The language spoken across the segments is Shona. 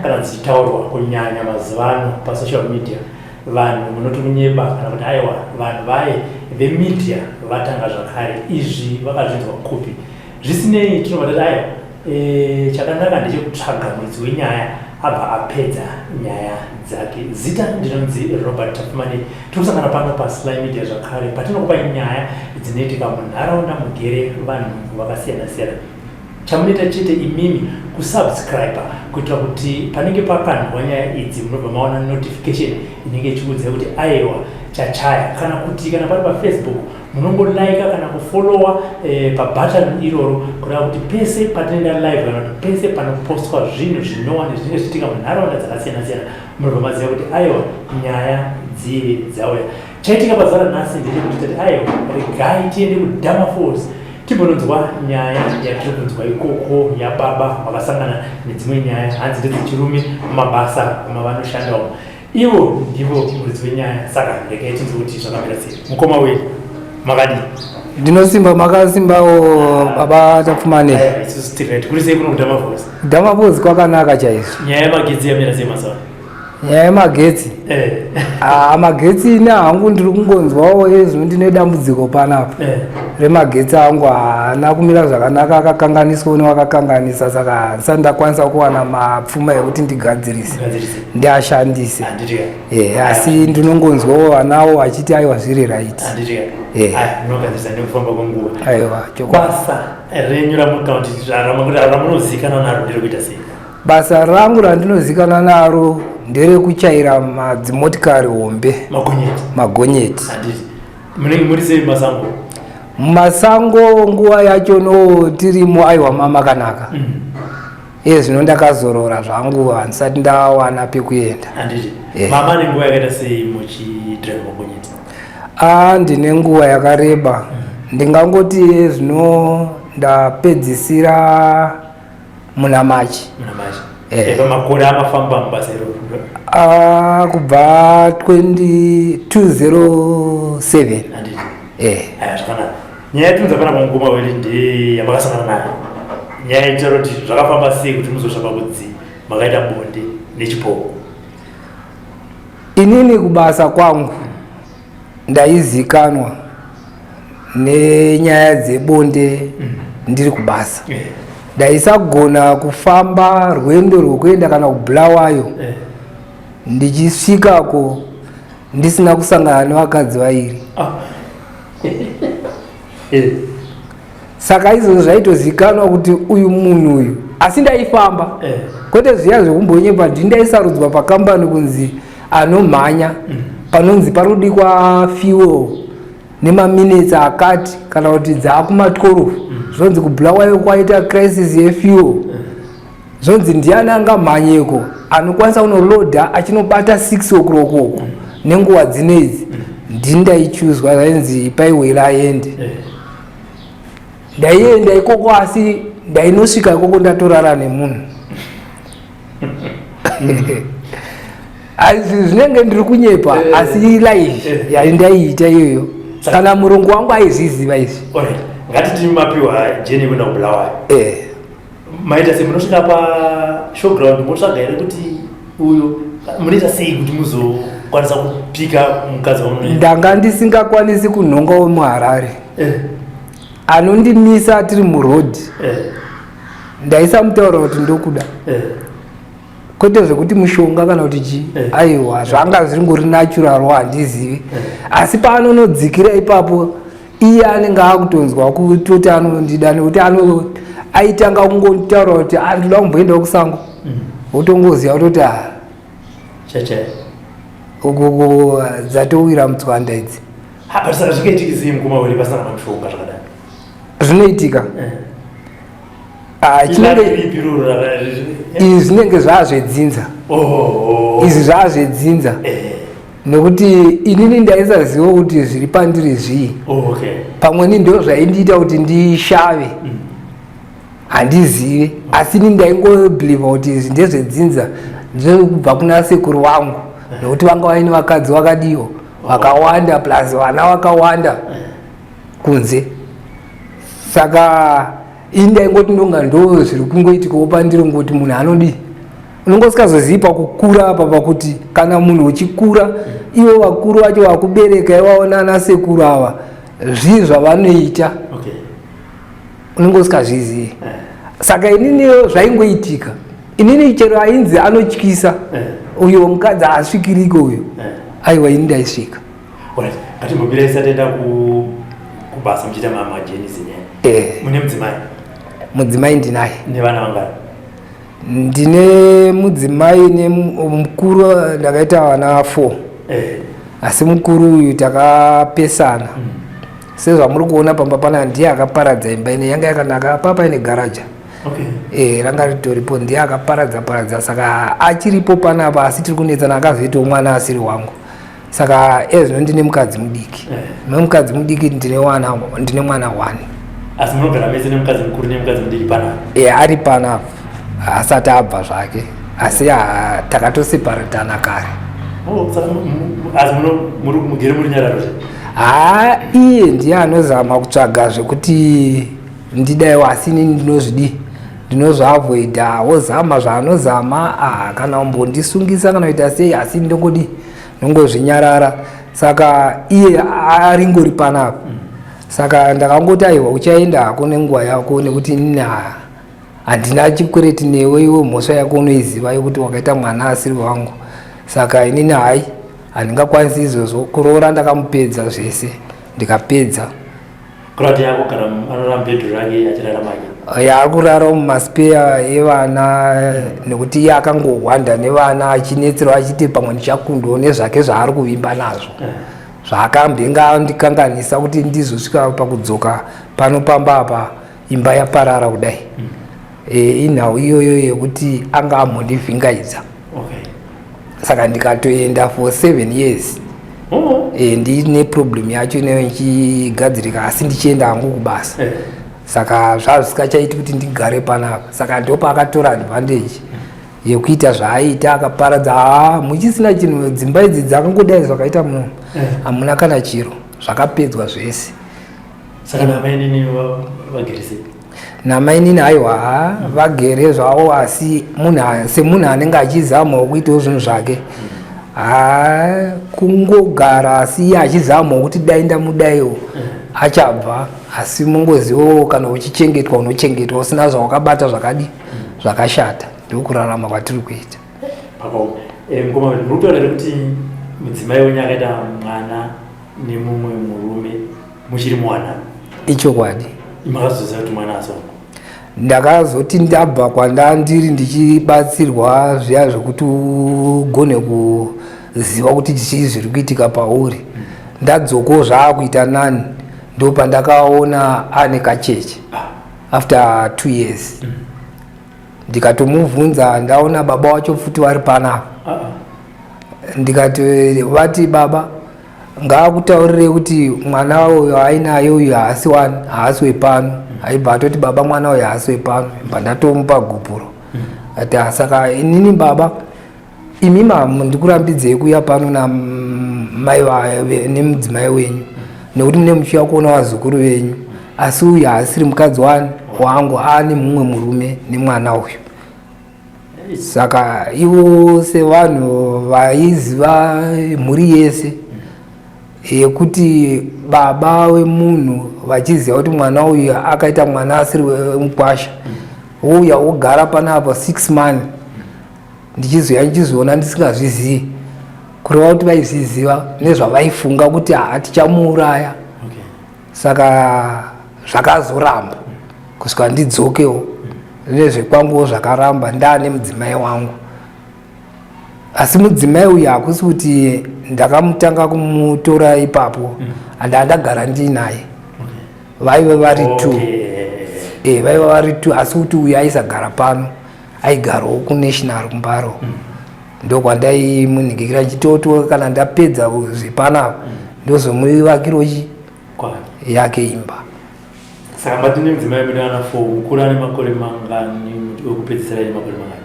kana dzichitaurwa kunyanya mazuvano pasocial media vanhu munotokunyeba kana kuti aiwa vanhu vaye vemedia vatanga zvakare izvi vakazvinzwa kupi zvisinei tinobata aiwa chakanaka ndechekutsvaga muridzi wenyaya abva apedza nyaya dzake zita ndinonzi Robert Tafumani tinosangana pano paSly Media zvakare patinokupa nyaya dzinoitika munharaunda mugere vanhu vakasiyana siyana chamunoita chete imimi kusubscribe kuitira kuti panenge pakandwa nyaya idzi munobva maona notification inenge ichikuudzai kuti aiwa chachaya kana kuti kana pari paFacebook munongolaika kana kufollowa pabutton iroro kuda kuti pese patinoenda live kana kuti pese panopostwa zvinhu zvinowanda zvinenge zvichiitika munharaunda dzakasiyana siyana munobva maziva kuti aiwa nyaya dziye dzauya chaitika pazuva ranhasi ndechekuti tati aiwa regai tiende kuDhama Falls timbononzwa nyaya yatiri kunzwa ikoko yababa vakasangana nedzimwe nyaya hanzi ndedzechirume mumabasa mavanoshanda umo ivo ndivo muridzi wenyaya saka regai tinzwe kuti zvakamira sei mukoma wenyu makadi ndinosimba makasimbawo baba Tafumani isusu tiri kuri sei kuno kuDhama Falls Dhama Falls kwakanaka chaizvo nyaya yemagetsi yamira sei mazuva nyaya yemagetsi magetsi ine hangu ndiri kungonzwawo ezvo ndine dambudziko panapa remagetsi angu haana kumira zvakanaka akakanganiswa newakakanganisa saka handisati ndakwanisa kuwana mapfuma ekuti ndigadzirise ndiashandise asi ndinongonzwawo vanawo vachiti aiwa zviri right munogadzirisa nekufamba kwenguva aiwa basa renyu ramunozikana naro nderekuita sei basa rangu randinozikana naro nderekuchaira madzimotikari hombe magonyeti munenge muri sei masango mumasango nguva yacho no tirimo aiwa mamakanaka zvino ndakazorora zvangu handisati ndawana pekuenda mama nenguva yakaita sei muchidrive magonyeti ndine nguva yakareba ndingangoti zvino ndapedzisira muna Machi makore amafamba mubasa iroro kubva 2007 zvakanaka nyaya yatinonza pana pamukoma Welly ndeyavakasangana nayo nyaya itaura kuti zvakafamba sei kuti muzotsvaka kudzi makaita Bonde NeChipoko inini kubasa kwangu ndaizikanwa nenyaya dzebonde ndiri kubasa ndaisagona kufamba rwendo rwokuenda kana kuBulawayo ndichisvikako ndisina kusangana nevakadzi vairi saka izvo zvaitozikanwa kuti uyu munhu uyu asi ndaifamba kwete zviya zvekumbonyepa ndindaisarudzwa pakambani kunzi anomhanya panonzi parikudikwa fuel nemaminitsi akati kana kuti dzakuma12 zvonzi kuBulawayo kwaita crisis yefuel zvonzi ndiani angamhanyeko anokwanisa kunolodha achinobata 6 o'clock nenguva dzinedzi ndindaichuzwa zvainzi paiwela aende ndaienda ikoko asi ndainosvika ikoko ndatorara nemunhu asi zvinenge ndiri kunyepa asi life yaindaiita iyoyo kana murungu wangu aizviziva izvi ngatiti mapiwa jeni kuenda kuBulawayo maita sei munosvika pashowground motsvaga here kuti uyu munoita sei kuti muzokwanisa kupika mukadzi wamunoenda ndanga ndisingakwanisi kunhonga wemuHarare anondimisa tiri murodhi ndaisamutaura kuti ndokuda kwete zvekuti mushonga kana kuti chii aiwa zvanga zvingori natural handizivi asi paanonodzikira ipapo iye anenge akutonzwa kuti anondida nekuti aitanga kungotaura kuti andida kumboenda kusango wotongoziva kutoti uku dzatowira mutswanda idzi saka zvikaitiki mukoma Welly pasina kana mushonga zvakadai zvinoitika izvi zvinenge zvazvedzinza izvi zvazvedzinza nekuti inini ndaisaziva kuti zviri pandiri zvii pamweni ndo zvaindiita kuti ndishave handizive asi ini ndaingobhiliva kuti izvi ndezvedzinza ndezvekubva kuna sekuru vangu nekuti vanga vaine vakadzi vakadiwo vakawanda plus vana vakawanda kunze saka ini ndaingoti ndonga ndo zviri kungoitikawo pandiri ngoti munhu anodi unongosikazozipa kukura apa pakuti kana munhu uchikura ivo vakuru vacho vakubereka ivaona ana sekuru ava zvii zvavanoita unongosikazvizivi saka ininiwo zvaingoitika inini chero ainzi anotyisa uyo mukadzi asvikiriko uyo aiwa ini ndaisvika ngatimbobira isatenda kubasa muchiita majenisi mune mudzimai ndinaye nevana vangani ndine mudzimai nemukuru ndakaita vana 4 asi mukuru uyu takapesana sezvamuri kuona pamba pana ndiye akaparadza imba ine yanga yakanaka papa ine garaja ranga ritoripo ndiye akaparadza saka achiripo panapa asi tiri kunetsana akazoitawo mwana asiri wangu saka ezvino ndine mukadzi mudiki mukadzi mudiki ndine mwana 1 asi munogara mese nemukadzi mukuru nemukadzi mudiki panapa ari panapa asati abva zvake asi takatoseparatana kare asi mugere muri nyararo iye ndiye anozama kutsvaga zvekuti ndidaiwo asi ini ndinozvaavoida wozama zvaanozama kana umbondisungisa kana kuita sei asi ndongozvinyarara saka iye aringori panapa saka ndakangoti aiwa uchaenda hako nenguva yako nekuti nini handina chikwereti newe iwe mhosva yako unoiziva yokuti wakaita mwana asiri wangu saka inini hai handingakwanisi izvozvo kuroora ndakamupedza zvese ndikapedza kurati yako kana anoramba bedroom rake achiraramanya yakurara mumaspeya evana nekuti iye akangohwanda nevana achinetserwa achiti pamwe ndichakundowo nezvake zvaari kuvimba nazvo zvakambenga ndikanganisa kuti ndizosvika pakudzoka panopamba apa imba yaparara kudai inhau iyoyo yekuti anga amondivhingaidza saka ndikatoenda for 7 years ndine problem yacho ineyo ichigadzirika asi ndichienda hangu kubasa saka zvazvisikachaiti kuti ndigare panapa saka ndopa akatora advantage yekuita zvaaita akaparadza muchisina chinhu dzimba idzi dzakangodai zvakaita muno hamuna kana chiro zvakapedzwa zvese saka namainini vagerese namainini aiwa vagere zvavo asi semunhu anenge achizamawo kuitawo zvinhu zvake kungogara asi iye achizamawo kuti dai ndamudaiwo achabva asi mungozivo kana uchichengetwa unochengetwa usina zvawakabata zvakashata ndokurarama kwatiri kuita ngoma murutaura kuti mudzimai wenyu akaita mwana nemumwe murume muchiri mwana ichokwadi makazoziva kuti mwana asi wangu ndakazoti ndabva kwandandiri ndichibatsirwa zviya zvekuti ugone kuziva kuti chii zviri kuitika pauri ndadzokawo zvaakuita nani ndopandakaona ane kacheche after 2 years ndikatomubvunza ndaona baba wacho futi vari panapa ndikati vati baba ngaakutaurire kuti mwana uyo ainaye uyu haasi wepano aibva atoti baba mwana uyu haasi wepano ndatomupa gupuro ati saka inini baba imi ndikurambidzei kuuya pano namai nemudzimai wenyu nekuti nemuchiya kuona vazukuru venyu asi uyu haasiri mukadzi wangu aane mumwe murume nemwana uyu saka ivo sevanhu vaiziva mhuri yese yekuti baba wemunhu vachiziva kuti mwana uyu akaita mwana asiri wemukwasha uya wogara panapa 6 months ndichizoona ndisingazvizivi kureva kuti vaizviziva nezvavaifunga kuti hatichamuuraya saka zvakazoramba kusvika ndidzokewo nezvekwanguwo zvakaramba ndaane mudzimai wangu asi mudzimai uyu hakusi kuti ndakamutanga kumutora ipapo handandagara ndiinaye vaiva vari 2 vaiva vari 2 asi kuti uyu aisagara pano aigarawo kunational kumbaro ndokwandaimunhingirira chitoto kana ndapedza zvepanapa ndozomuvakiro yake imba saka matine mudzimai mune ana 4 mukuru ane makore mangani wekupedzisira ane makore mangani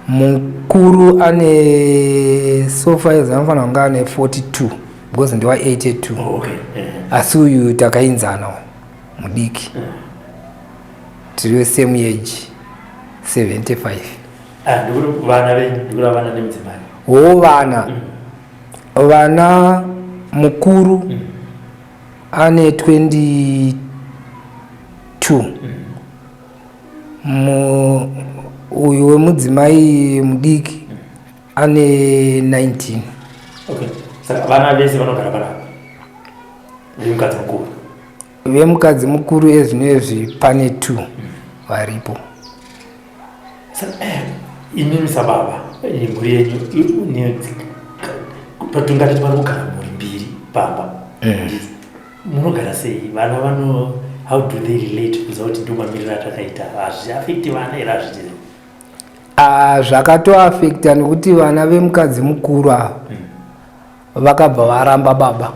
mukuru ane sofa ezanofanira kunge ane 42 because ndiwa 82 asi uyu takainzanawo mudiki tiri same age 75 ndikuri vana venyu ndikuri vana nemudzimai vana mukuru ane 22 uyu wemudzimai mudiki ane 19. Okay, saka vana vese vanogara parapa vemukadzi mukuru? Vemukadzi mukuru ezvinezvi pane 2 varipo. Saka imimi sababa mhuri yenyu patingati vari kugara mhuri mbiri pamba, munogara sei? Vana vano how do they relate kuziva kuti ndomamiriro atakaita? Hazviafekti vana here? Hazvichiri zvakatoafekta nekuti vana vemukadzi mukuru ava vakabva varamba baba,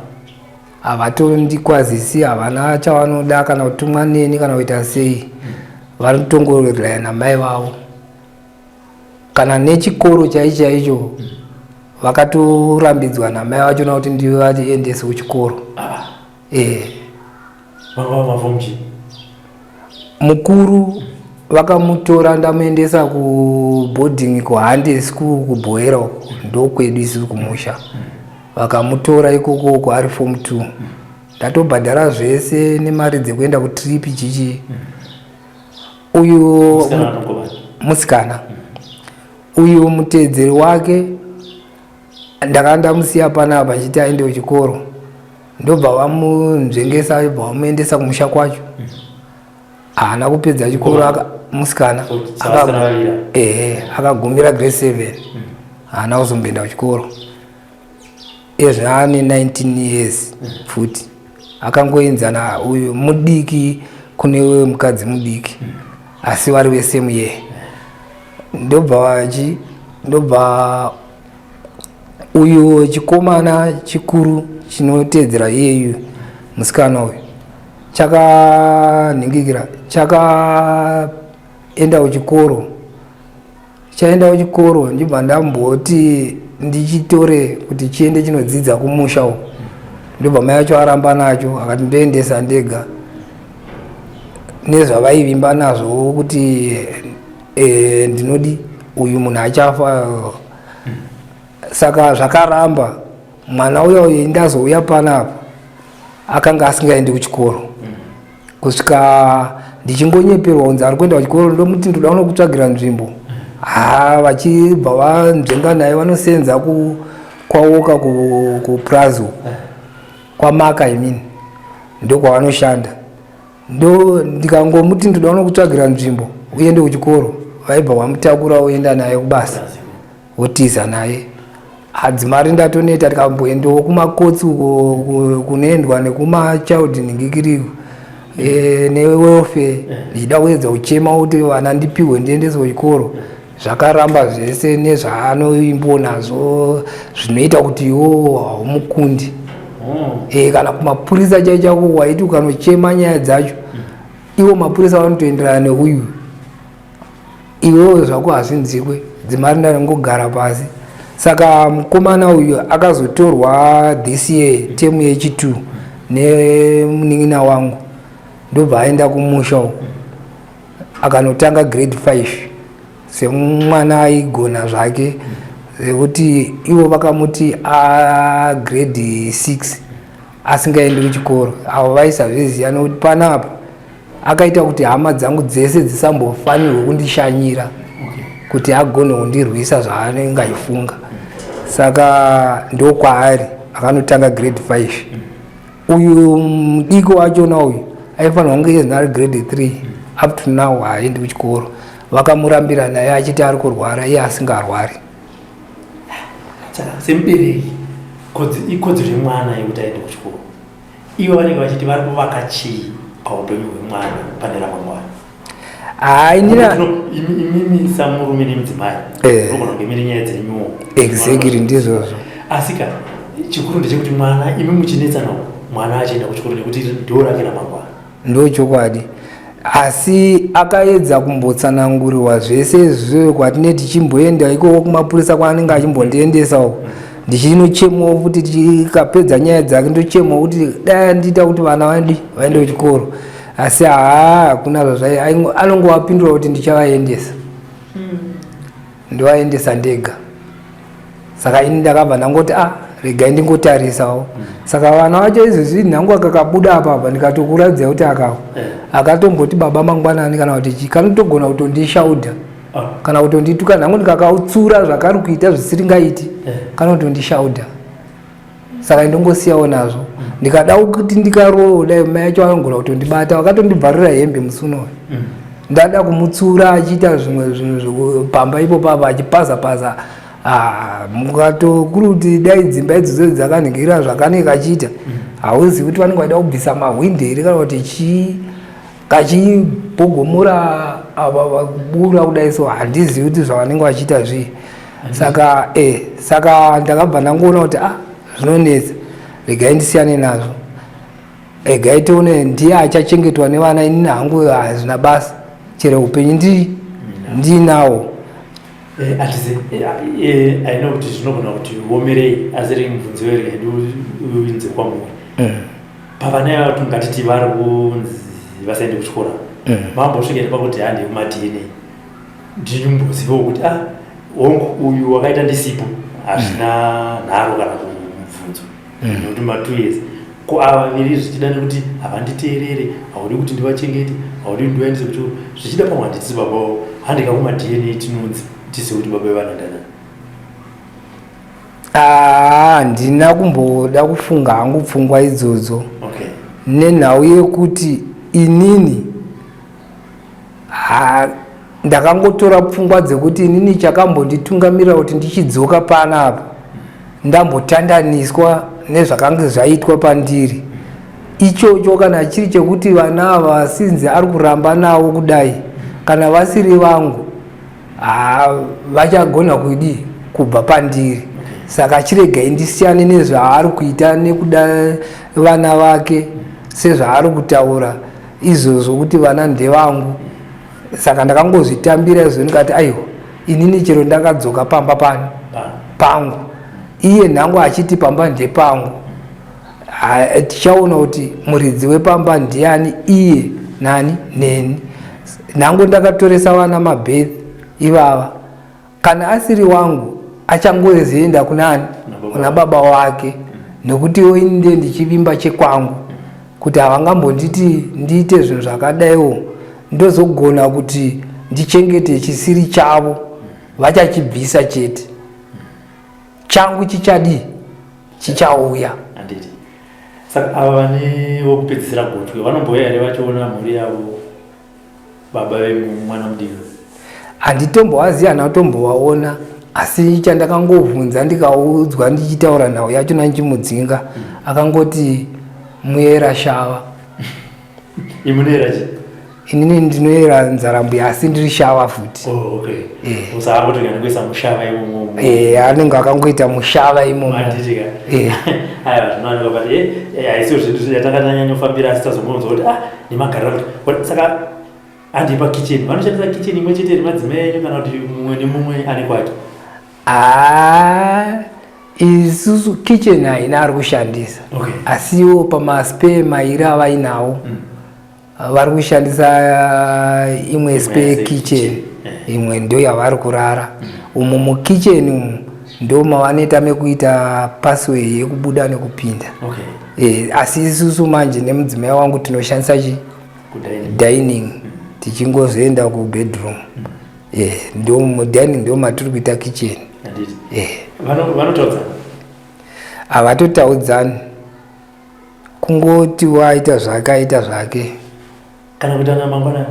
havatondikwazisi, havana chavanoda kana kutumwa neni kana kuita sei. Vari kutongorerana namai vavo kana nechikoro chaicho vakatorambidzwa namai vachona kuti ndivo vatiendese kuchikoro. Mukuru vakamutora ndamuendesa kuboarding kuhande school kubhoera ndokwedu isi kumusha. Vakamutora ikoko kwaari form 2. Ndatobhadhara zvese nemari dzekuenda kutrip chichi. Uyu musikana uyu mutedzeri wake ndakandamusiya panapa achiti aende kuchikoro, ndobva vamunzvengesa bva vamuendesa kumusha kwacho. Haana kupedza chikoro musikana akagumira grade 7, haana kuzomboenda kuchikoro. Ezvaane 19 years futi akangoenzana uyu mudiki kune mukadzi mudiki asi vari vese muye. Ndobva uyu chikomana chikuru chinotedzera iyeyu musikana uyu chakanhingikira chakaenda kuchikoro. Chaenda kuchikoro ndibva ndamboti ndichitore kuti chiende chinodzidza kumusha uko. Ndobva mai acho aramba nacho akati ndoendesa ndega nezvavaivimba nazvo kuti ndinodi uyu munhu achafa. Saka zvakaramba. Mwana uyu ndazouya panapa akanga asingaendi kuchikoro kusvika ndichingonyeperwa kunzi ari kuenda kuchikoro. Ndomuti ndoda kunokutsvagira nzvimbo. Vachibva vanzvenga naye vanosenza kwawoka kuprazo kwamaka imini ndokwavanoshanda. Ndikangomuti ndoda kunokutsvagira nzvimbo uende kuchikoro, vaibva vamutakura uenda naye kubasa wotiza naye. Hadzimari ndatoneta tikamboendawo kumakotsi kunoendwa nekumachild nhingikiriko newelfare ndichida kuedza kuchema kuti vana ndipihwe ndiendese kuchikoro. Zvakaramba zvese nezvaanoimbo nazvo zvinoita kuti iwo haumukundi. Kana kumapurisa chaichako waiti ukanochema nyaya dzacho iwo mapurisa vanotoenderana neuyu, iwo zvako hazvinzikwe. Dzimari ndanongogara pasi. Saka mukomana uyu akazotorwa this year temu yechi2 nemunin'ina wangu, ndobva aenda kumusha uko akanotanga grade 5 semwana aigona zvake, zekuti ivo vakamuti grade 6 asingaendi kuchikoro. Avo vaisazviziva nokuti panapa akaita kuti hama dzangu dzese dzisambofanirwe kundishanyira kuti agone kundirwisa zvaanenge aifunga. Saka ndokwaari akanotanga grade 5. Uyu mudiki wachona uyu aifanirwa kunge ari grade 3 up to now haaendi kuchikoro. Vakamurambira naye achiti ari kurwara iye asingarwari. Semubereki ikodzero yemwana yekuti aende kuchikoro. Ivo vanenge vachiti vari kuvaka chii paupenyu hwemwana pane ramangwana? Imimi samurume nemudzimai unogona kunge miri nyaya dzenyuwo. Exactly ndizvozvo. Asika chikuru ndechekuti mwana imi muchinetsana mwana achienda kuchikoro nekuti ndo rake ramangwana. Ndochokwadi. Asi akaedza kumbotsanangurirwa zvese izvozvo kwatine tichimboenda ikoko kumapurisa kwaanenge achimbondiendesa uko. Ndichinochemawo kuti tikapedza nyaya dzake ndochemawo kuti dai ndiita kuti vana vaende kuchikoro. Asi hakuna zvazvai anongowapindura kuti ndichavaendesa. ndoaendesa ndega. Saka ini ndakabva ndangoti regai ndingotarisawo. Saka vana vacho izvezvi nhangu akakabuda apa ndikatokuradza kuti akatomboti baba mangwanani kana kuti kanotogona kutondishaudha kana kutondituka nhangu ndikakautsura zvakari kuita zvisiringaiti kana kutondishaudha. Saka ndongosiyawo nazvo. Ndikada kuti ndikaroho dai mai acho anogona kutondibata vakatondibvarira hembe musuno. Ndada kumutsura achiita zvimwe pamba ipo papa achipaza mukatokuri kuti dai dzimba idzodzo dzakaningirira zvakanaka achiita hauzivi kuti vanenge vaida kubvisa mahwindo here kana kuti kachibhogomora bura kudai. So handizivi kuti zvavanenge vachiita zvii. Saka ndakabva ndangoona kuti zvinonetsa, regai ndisiyane nazvo. Regai tione ndiye achachengetwa nevana, ini hangu hazvina basa, chero upenyu ndinawo. Aina kuti zvinogona kuti uomerei asi iri mubvunzo weregai ndiuinze kwamuri. Pavana vatu ngatiti vari kunzi vasaende kuchikora, mambosvika pakuti handi kumadna ndinombozivawo kuti hongu uyu wakaita ndisipo hazvina nharo kana mubvunzo nokuti ma2 years ko ava viri zvichida nekuti havanditeerere, haudi kuti ndivachengete, haudi kuti ndivaendese kuchikoro, zvichida pamwe handitisi babawo handika kumadna tinonzi tisi kuti baba vanandana. Handina kumboda kufunga hangu pfungwa idzodzo nenhau yekuti inini ndakangotora pfungwa dzekuti inini chakambonditungamirira kuti ndichidzoka panapa ndambotandaniswa nezvakange zvaitwa pandiri. Ichocho kana chiri chekuti vana ava sinzi ari kuramba nawo kudai kana vasiri vangu vachagona kudi kubva pandiri. Saka chiregai ndisiyane nezvaari kuita nekuda vana vake sezvaari kutaura izvozvo kuti vana ndevangu. Saka ndakangozvitambira izvo ndikati aiwa inini chero ndakadzoka pamba pangu, iye nhangu achiti pamba ndepangu, tichaona kuti muridzi wepamba ndiani, iye nani neni. Nhangu ndakatoresa vana mabhethi ivava, kana asiri wangu achangozoenda kunani kuna baba wake, nekuti oinde ndichivimba chekwangu kuti havangambonditi ndiite zvinhu zvakadaiwo ndozogona kuti ndichengete chisiri chavo, vachachibvisa chete, changu chichauya. Saka ava vane vokupedzisira gotwe vanomboya here vachiona mhuri yavo baba vemwana mudiwa? Handitombovaziva natombovaona, asi chandakangovhunza ndikaudzwa ndichitaura nhau yachona ndichimudzinga akangoti muyera shava. Imunoyera chi? Inini ndinoyera nzarambuya asi ndiri shava futi. Usaakutokuisa mushava imomo? Anenge akangoita mushava imomo. Zvinowanika kuti haisiwo zvinhu yatakanyanyofambira asi tazomuonza kuti nemagarira kuti saka handi pakicheni vanoshandisa kicheni imwe chete nemadzimai enyu kana kuti mumwe nemumwe ane kwake? Isusu kicheni haina ari kushandisa, asiwo pamaspare mairi avainawo vari kushandisa imwe spare kitchen, imwe ndo yavari kurara. Umu mukicheni umu ndo mavanoita mekuita passway yekubuda nekupinda. Asi isusu manje nemudzimai wangu tinoshandisa dining tichingozoenda kubedroom. Ndo mudining ndo matiri kuita kitchen. Vanotaudzana? Havatotaudzani, kungoti waita zvake aita zvake. Kana kutana mangwana?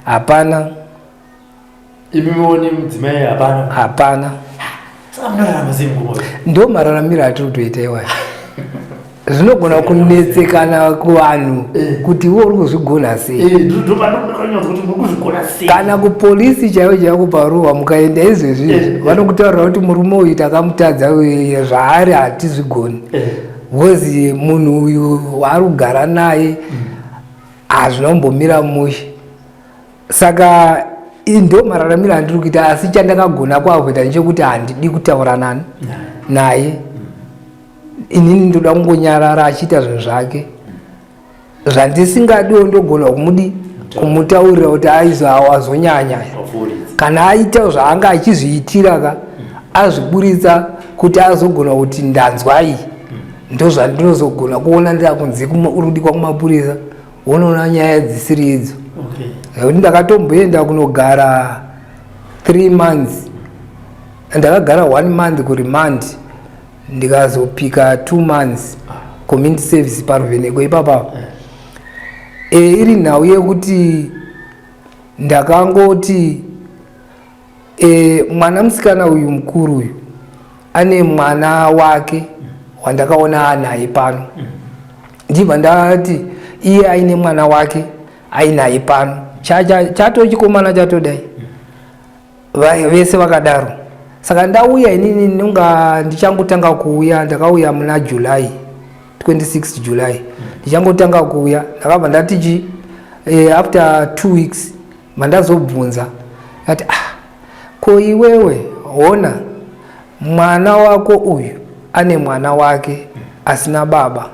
Hapana. Imi muone mudzimai hapana? Hapana. Saka munorarama sei munguva? Ndo mararamiro atiri kutoita iwayo. Zvinogona kunetsekana kuvanhu kuti iwe uri kuzvigona sei. Kana kupolisi chaivo kuparuwa mukaenda izvezvi vanokutaurira kuti murume uyu takamutadza zvaari hatizvigoni. Wozi munhu uyu waari kugara naye hazvinombomira mushe. Saka ndo mararamiro andiri kuita, asi chandakagona kuavoida ndechekuti handidi kutaura naye. Inini ndoda kungonyarara achiita zvinhu zvake. Zvandisingadiwo ndogona kumutaurira kuti azonyanya kana aita zvaanga achizviitira azviburitsa kuti azogona kuti ndanzwai ndozvandinozogona kuona ndakunzi urudikwa kumapurisa unoona nyaya dzisiri idzo kuti ndakatomboenda kunogara 3 months ndakagara 1 month kurimandi ndikazopika 2 months community service paruvheneko ipapa iri nhau yekuti ndakangoti mwana musikana uyu mukuru uyu ane mwana wake wandakaona anaye pano ndibva ndati iye aine mwana wake ainaye pano chatochikomana chatodai vese vakadaro saka ndauya inini nunga ndichangotanga kuuya ndakauya muna July 26 July ndichangotanga kuuya ndakabva ndatichi after 2 weeks mandazobvunza ati ko iwewe ona mwana wako uyu ane mwana wake asina baba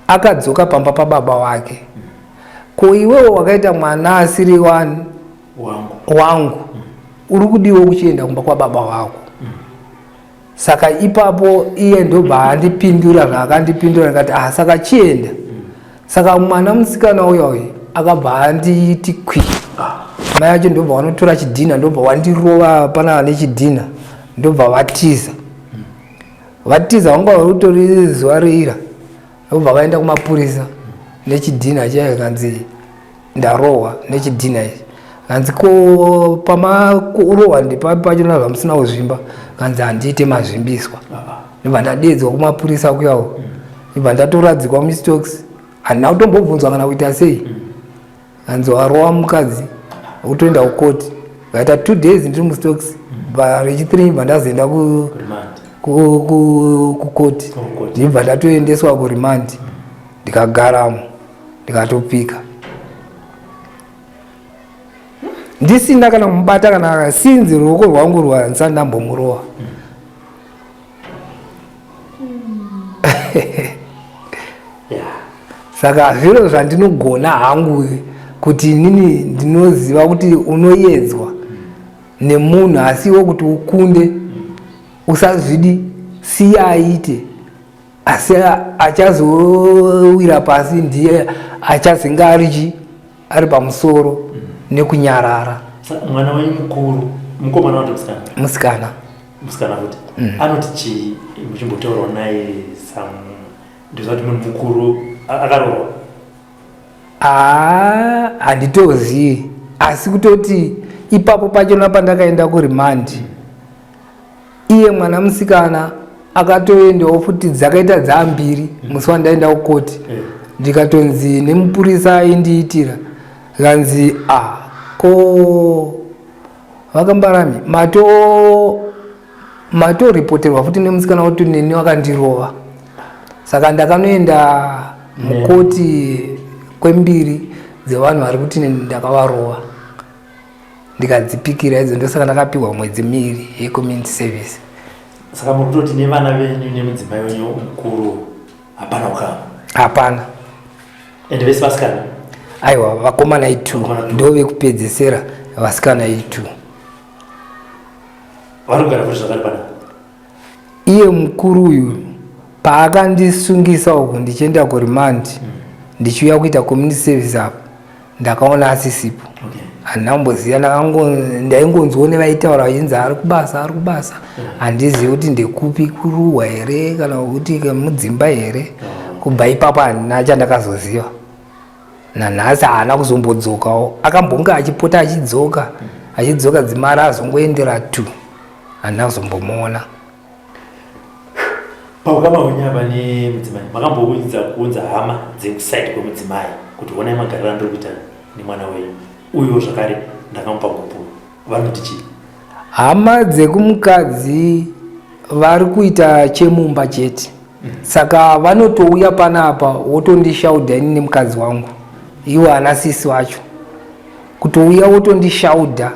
akadzoka pamba pababa wake ko iwewe wakaita mwana asiri wangu uri kudiwa kuchienda kumba kwa baba wako saka ipapo iye ndobva andipindura zvaakandipindura akati saka chienda saka mwana musikana uyo akabva anditi kwi mai acho ndobva wanotora chidhina ndobva wandirova pana nechidhina ndobva vatiza vanga vari kutori zuva reira ndobva vaenda kumapurisa nechidhina chaiye kanzi ndarohwa nechidhina ichi kanzi ko pamakurohwa ndipapachona zvamusina kuzvimba kanzi handiite mazvimbiswa ndobva ndadedzwa kumapurisa kuyawo ndobva ndatoradzikwa mustokes handina kutombobvunzwa kana kuita sei kanzi warohwa mukadzi utoenda kukoti vaita 2 days ndiri mustokes rechi3 bva ndazoenda kukoti ndibva ndatoendeswa kurimandi ndikagaramo ndikatopika ndisina kana mubata kana sinzi ruoko rwangu rwansani ndambomurowa saka zviro zvandinogona hangu kuti inini ndinoziva kuti unoyedzwa nemunhu asiwo kuti ukunde usazvidi siya aite asi achazowira pasi ndiye achazinga ari pamusoro nekunyarara. Mwana wenyu mukuru mukomana wati musikana kuti anoti chi muchimbotaura naye ndizoti munhu mukuru akarohwa handitozivi asi kutoti ipapo pachona pandakaenda kurimandi iye mwana musikana akatoendawo futi dzakaita dzambiri musi wandaenda kukoti ndikatonzi nemupurisa aindiitira kanzi ko vakambarami matoripoterwa futi nemusikana kuti neni wakandirova saka ndakanoenda mukoti kwembiri dzevanhu vari kuti ndakavarova ndikadzipikira idzo ndosaka ndakapihwa mwedzi 2 yecommunity service. Saka murikutoti nevana venyu nemudzimai wenyu mukuru hapana ukama? Hapana. Ende vese vasikana? Aiwa, vakomana 2 ndo vekupedzesera, vasikana 2. Vari kugara kuti zvakari pana? Iye mukuru uyu paakandisungisa uku ndichienda kurimandi ndichiuya kuita community service apo ndakaona asisipo. Handamboziva, ndaingonzwa nevaitaura vachinzi ari kubasa handizivi kuti ndekupi kuruwa here kana kuti mudzimba here. Kubva ipapo handina chandakazoziva. Nanhasi haana kuzombodzokawo, akambonge achipota achidzoka dzimara azongoendera 2 handina kuzombomuona. Paukama hwenyu apa nemudzimai makamboudza kuunza hama dzekusaidi kwemudzimai kuti honai magariro andiri kuita nemwana wenyu uyo zvakare ndakamupa gupu vanoti chii? Hama dzekumukadzi vari kuita chemumba chete saka vanotouya panapa wotondishaudha ini nemukadzi wangu iwo ana sisi wacho kutouya wotondishaudha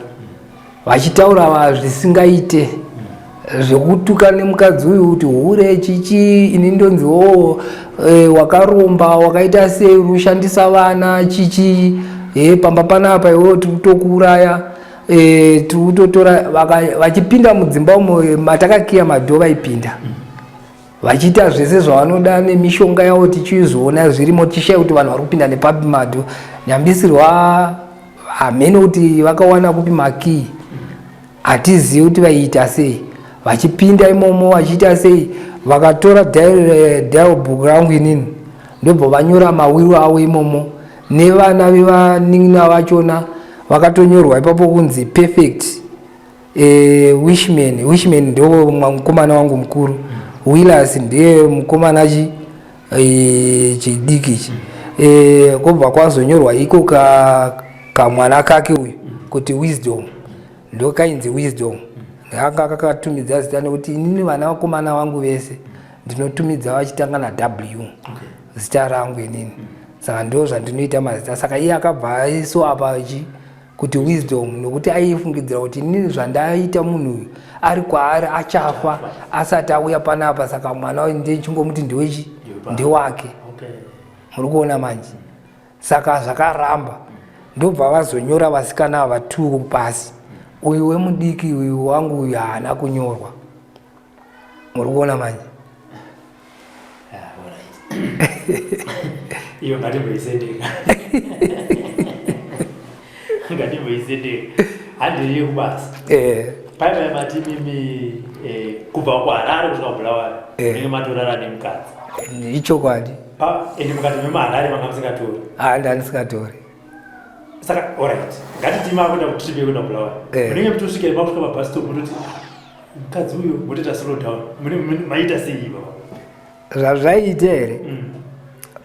vachitaura zvisingaite zvekutuka nemukadzi uyu kuti hure chichi ini ndonziwo wakaromba wakaita sei ushandisa vana chichi pamba panapa iwo tokuuraya totora vachipinda mudzimba umo matakakiya madho vaipinda vachiita zvese zvavanoda nemishonga yavo tichizoona zvirimo tishaya kuti vanhu vari kupinda nepapi madho nyambisirwa hamene kuti vakawana kupi makii hatizivi kuti vaiita sei vachipinda imomo vachiita sei vakatora dial book rangu inini ndobva vanyora mawiro avo imomo nevana vevaning'ina vachona vakatonyorwa ipapo kunzi perfect wishman ndo mukomana wangu mukuru Willas ndiye mukomana chidiki kobva kwazonyorwa iko kamwana kake uyu kuti wisdom ndo kainzi wisdom anga kakatumidza zita nekuti inini vana vakomana vangu vese ndinotumidza vachitanga na W zita rangu inini saka ndo zvandinoita mazita saka iye akabva aiso apa kuti wisdom nokuti aifungidzira kuti inini zvandaita munhu uyu ari kwaari achafa asati auya panapa saka mwana uyu ndechingomutí ndiwechi ndewake muri kuona manje saka zvakaramba ndobva vazonyora vasikana ava 2 pasi uyu wemudiki uyu wangu uyu haana kunyorwa muri kuona manje iyo ngatimboisendeka ngatimboisendeka handiriyo kubasa paipai mati mimi kubva kuharare kusvika kubulawayo inenge matorara nemukadzi ichokwadi ende mukati memaharare manga musingatori ndanisingatori saka alright ngatitima kuenda kutripe kuenda kubulawayo munenge mutosvika makusvika mabhasitop mutoti mukadzi uyu mutoita slow down maita sei baba zvazvaita here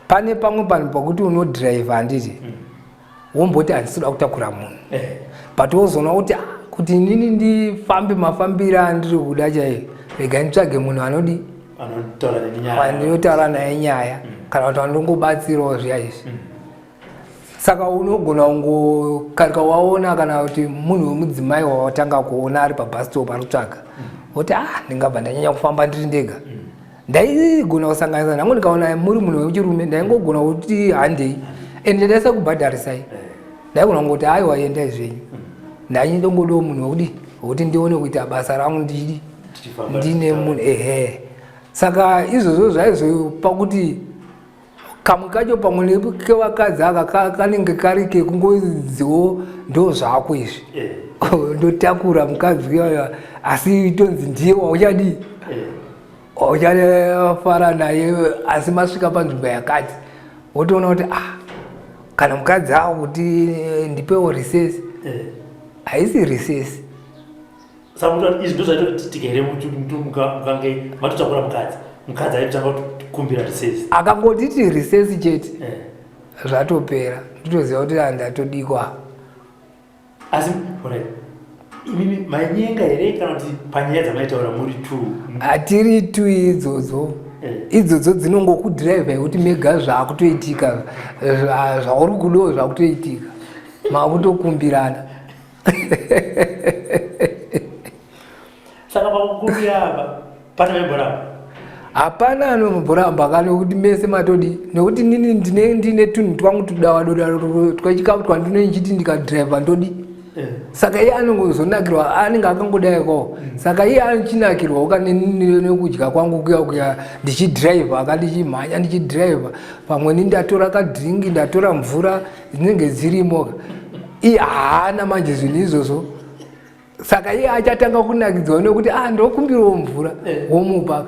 pane pamwe panhu pakuti unodhiraivha handiti womboti handisida kutakura munhu but wozoona kuti inini ndifambe mafambiro andiri kuda chaiyo rega nditsvage munhu anodi andinotaura naye nyaya kana kuti andongobatsirawo zviya izvi saka unogona kungokarika waona kana kuti munhu wemudzimai wawatanga kuona ari pabhasitop ari kutsvaga woti ndingabva ndanyanya kufamba ndiri ndega ndaigona kusanganisa nhango ndikaona muri munhu wechirume ndaingogona kuti handei ende ndaisa kubhadharisai ndaigona kungoti aiwa endai zvenyu ndanyindongodawo munhu wekuti ndione kuita basa rangu ndine munhu saka izvozvo zvaizopa kuti kamwe kacho pamwe kevakadzi aka kanenge kari kekungoziwo ndo zvako izvi ndotakura mukadzi uyaya asi tonzi ndiye wauchadii uchafara naye asi masvika panzvimbo yakati wotoona kuti kana mukadzi avo kuti ndipewo risesi haisi risesi saka izvi ndo zvaitoitika here mukange matotakura mukadzi aitanga kukumbira risesi akangotiti risesi chete zvatopera nditoziva kuti ndatodikwa asi imimi manyenga here kana kuti panyaya dzamaitaura muri 2 hatiri 2 idzodzo dzinongokudhiraivha yekuti mega zvakutoitika zvauri kudawo zvakutoitika makutokumbirana saka pakukumbira apa pane vaimboramba hapana anomboramba kana kuti mese matodi nekuti nini ndine tunhu twangu tudawadodaro twachikapu twandinonchiti ndikadhiraivha ndodi saka iye anongozonakirwa anenge akangodaiko saka iye anochinakirwa ukanekudya kwangu kuya ndichidhiraivha akandichimhanya ndichidhiraivha pamweni ndatora kadhiringi ndatora mvura dzinenge dzirimo iye haana manje zvinhu izvozvo saka iye achatanga kunakidzwa nekuti ndokumbirawo mvura womupa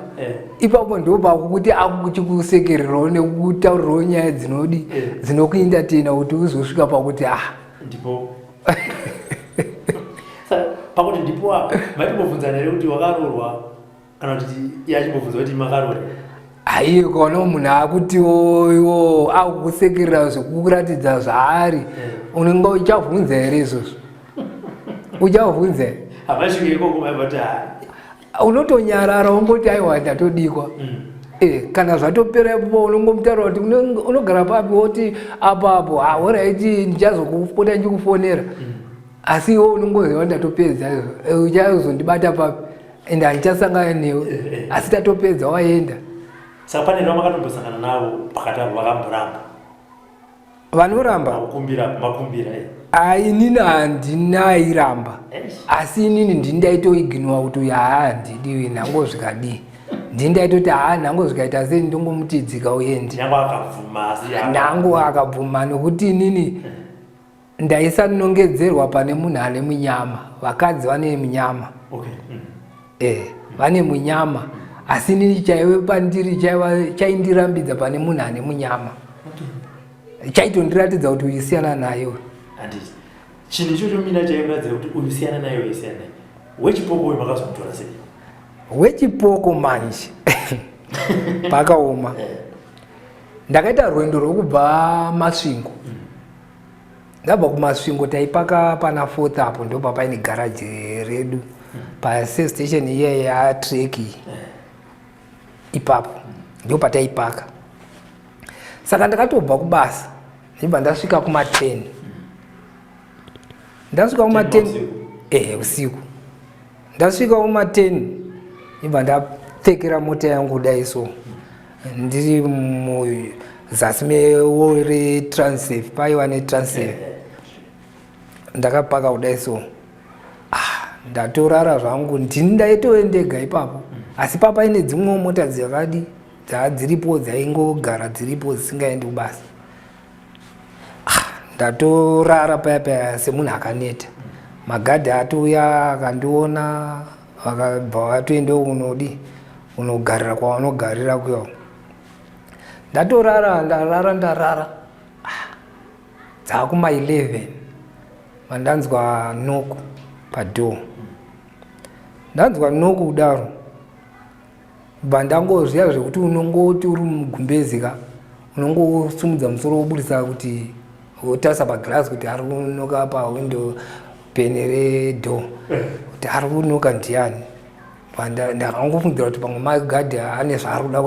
ipapo ndopako kuti akuchikusekererawo nekutaurirawo nyaya dzinodi dzinokuindatena kuti uzosvika pakuti ndipo pakuti ndipo matimbobvunzana here kuti wakarorwa kana kuti iye achimbobvunza kuti makarore aiye kaona munhu akutiwo akukusekerera zvekukuratidza zvaari unenge uchavhunza here izvozvo uchavhunza here hamasvike ikoko maibati unotonyarara ungoti aiwa ndatodikwa kana zvatopera ipopo unongomutaura kuti unogara papi woti apapo oraiti ndichazokupota ndichikufonera asi iwo unongoziva ndatopedza uchazondibata papi ende handichasangana newe asi tatopedza waenda saka pane rava makatombosangana navo pakati avo vakamboramba vanoramba inini handinairamba asi inini ndindaitoiginwa kuti uyu handidi nhango zvikadii ndindaitoti nhango zvikaita sei ndongomutidzika uyendi nhango akabvuma nokuti inini ndaisanongedzerwa pane munhu ane munyama vakadzi vane munyama vane munyama asi inini chaive pandiri chaindirambidza pane munhu ane munyama chaitondiratidza kuti uyisiyana nayo chinhu ichocho mina chairatidza kuti uyisiyana nayo wechipoko uyu makazomutora sei wechipoko manje pakaoma ndakaita rwendo rwokubva masvingo ndabva kumasvingo taipaka pana 4th apo ndo papaine garaji redu pasave station iye yatreki ipapo ndo pataipaka saka ndakatobva kubasa ndibva ndasvika kuma10 ndasvika kuma10 usiku ndasvika kuma10 ndibva ndapfekera mota yangu dai so ndiri muzasi mereTranssafe paiva neTranssafe ndakapaka kudai so ndatorara zvangu ndini ndaitondega ipapo asi papaine dzimwe mota dzakadi dziripo dzaingogara dziripo dzisingaendi kubasa ndatorara paya semunhu akaneta magadhi atouya akandiona vakabva vatoenda unogarira kwavanogarira kuyo ndatorara ndarara dzakuma 11 mandanzwa noko padhoo ndanzwa noko kudaro bva ndangoziva zvekuti unongoti uri mugumbezika unongosumudza musoro woburisa kuti wotarisa pagirasi kuti ari kunoka pawindo pene redhoo kuti ari kunoka ndiani ndakangofungira kuti pamwe magadhi ane zvaari kuda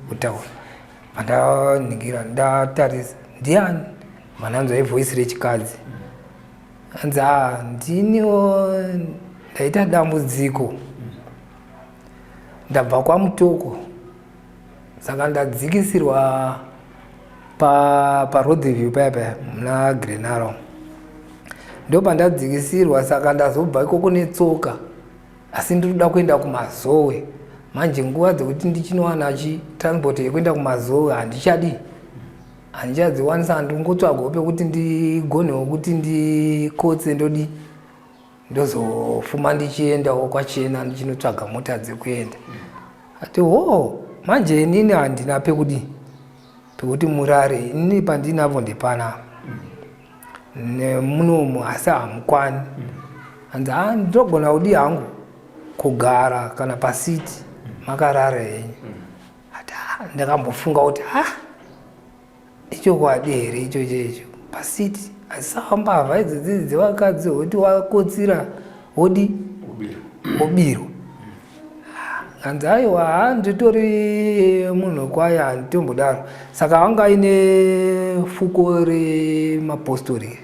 kutaura pandaningira ndatarisa ndiani mananzwa ivhoisi rechikadzi anzi ndiniwo ndaita dambudziko ndabva kwaMutoko saka ndadzikisirwa paRoadview paya muna Grenaro ndo pandadzikisirwa saka ndazobva ikoko netsoka asi ndinoda kuenda kumazowe manje nguva dzekuti ndichinowana transport yekuenda kumazowe handichadziwanisa ndingotsvagawo pekuti ndigonewo kuti ndikotse ndozofuma ndichiendawo kwachena ndichinotsvaga mota dzekuenda ati manje inini handina pekuti murare inini pandinapo ndepana nemunomu asi hamukwani hanzi ndinogona kudi hangu kugara kana pasiti makarara henyu ati ndakambofunga kuti ichokwadi here ichocho pasiti asi ambavha idzodzi dzevakadzi kuti wakotsira wodi obirwa hanzi aiwa nditori munhu kwaye handitombodaro saka vanga ine fuko remapostori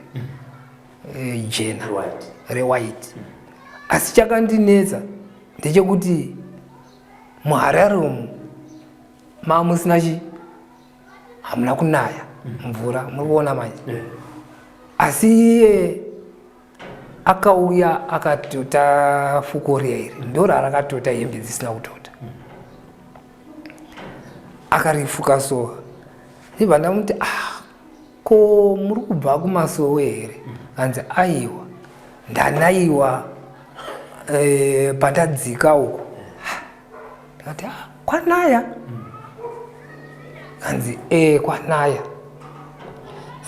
jena rewhite asi chakandinetsa ndechekuti muHarare umu musina hamuna kunaya mvura muri kuona manje asi iye akauya akatota fuko riri ndoro rakatota hembe dzisina kutota akarifuka sowa ndibva ndamuti ko muri kubva kumasowe here hanzi aiwa ndanayiwa pandadzika uko ndikati kwanaya hanzi kwanaya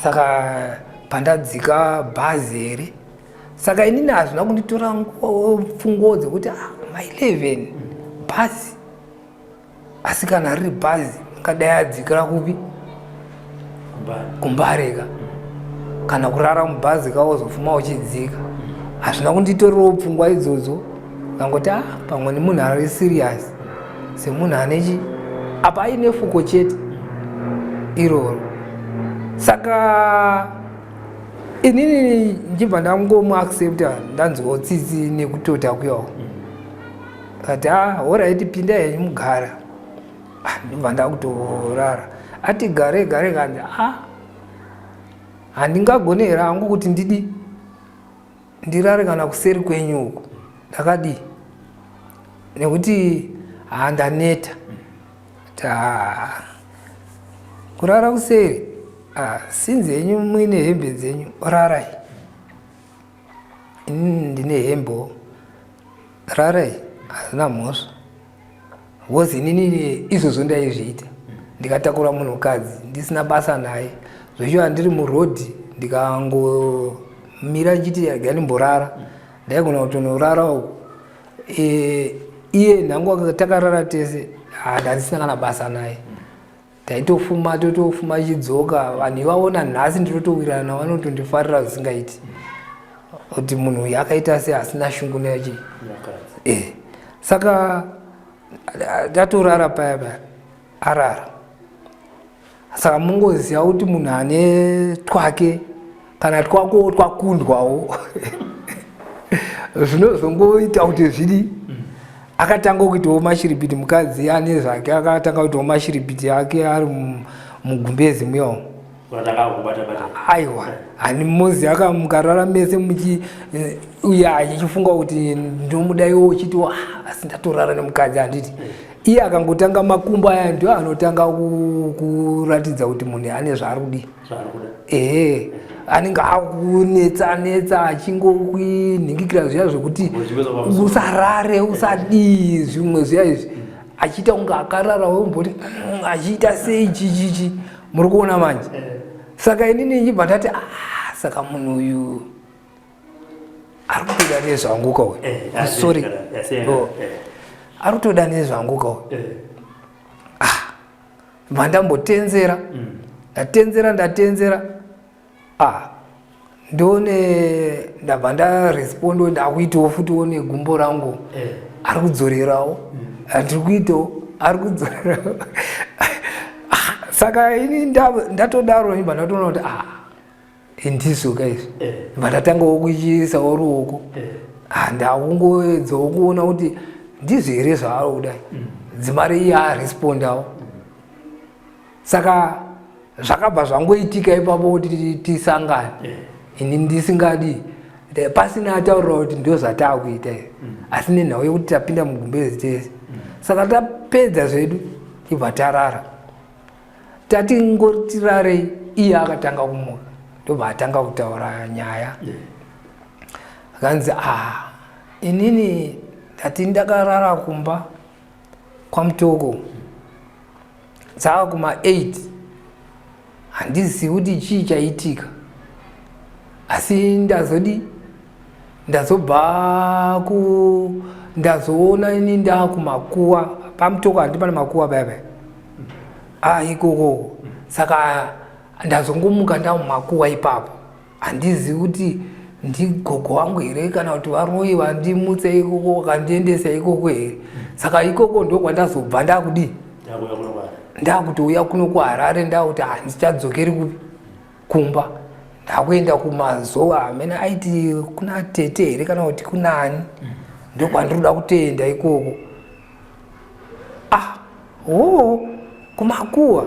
saka pandadzika bhazi here saka inini hazvina kunditora pfungo dzekuti ma11 bhazi asi kana riri bhazi ngadai adzikira kupi kumbareka kana kurara mubhazi kawozofuma uchidzika hazvina kunditorerawo pfungwa idzodzo kangoti pamwe nemunhu ari serious semunhu anechi apa aine fuko chete iroro saka inini njibva ndangomuaccepta ndanzwawo tsitsi nekutota kuyawo kati alright pinda henyu mugara ndibva ndakutorara ati gare kanzi handingagonera hangu kuti ndirare kana kuseri kwenyu uko ndakadi nekuti ndaneta kurara kuseri sinzi yenyu muine hembe dzenyu rarai ndine hembo rarai hazina mhosva wozi inini izvozvo ndaizviita ndikatakura munhukadzi ndisina basa naye zvochiva ndiri murodhi ndikangomira nchiti ganimborara ndaigona kutonorara uko iye nhangu takarara tese handisina kana basa naye taitofuma totofuma chidzoka vanhu ivaona nhasi ndinotowirana navo vanotondifarira zvisingaiti kuti munhu uyu akaita se asina shungu nechi saka tatorara paya arara saka mungoziva kuti munhu ane twake kana twako twakundwawo zvinozongoita kuti zvidi akatanga kuitawo mashiripiti mukadzi ane zvake akatanga kuitawo mashiripiti ake ari mugumbezi muyawo aiwa hani mmozi akamukarara mese uya achichifunga kuti ndomudaiwo uchiti asi ndatorara nemukadzi handiti iye akangotanga makumbo aya ndio anotanga kuratidza kuti munhu ane zvaari kudi anenge akunetsa achingokunhingikira zviya zvokuti usarare usadii zvimwe zviya izvi achiita kunge akarara womboti achiita sei chichichi muri kuona manje saka inini ichibva ndati saka munhu uyu ari kutoda nezvangu kauye sorry ari kutoda nezvangu kauye bva ndambotenzera ndatenzera ndone ndabva ndarespondo ndakuitawo futiwo negumbo rangu ari kudzorerawo handiri kuitawo ari kudzorerawo saka ini ndatodaro ibva ndatoona kuti ndizvoka izvi ibva ndatangawo kuchiisawo ruoko ndakungoedzawo kuona kuti ndizvo here zvaari kudai dzimari iye arespondawo saka zvakabva zvangoitika ipapo kuti tisangane ini ndisingadi pasina ataurira kuti ndio zvataakuita asi nenhau yekuti tapinda mugumbezi tese saka tapedza zvedu ibva tarara tati ngotirarei iye akatanga kumuka ndobva atanga kutaura nyaya akanzi inini ndati ndakarara kumba kwaMutoko saka kuma8 handizivi kuti chii chaitika asi ndazoona ini ndakumakuwa paMutoko handi pane makuwa baba ikoko saka ndazongomuka ndamumakuwa ipapo handizivi kuti ndigogo wangu here kana kuti varoi vandimutse ikoko vakandiendesa ikoko here saka ikoko ndokwandazobva ndakudi ndakutouya kuno kuHarare ndakuti handichadzokeri kumba ndakuenda kumazoa amene aiti kuna tete here kana kuti kunani ndokwandiroda kutoenda ikoko kumakuwa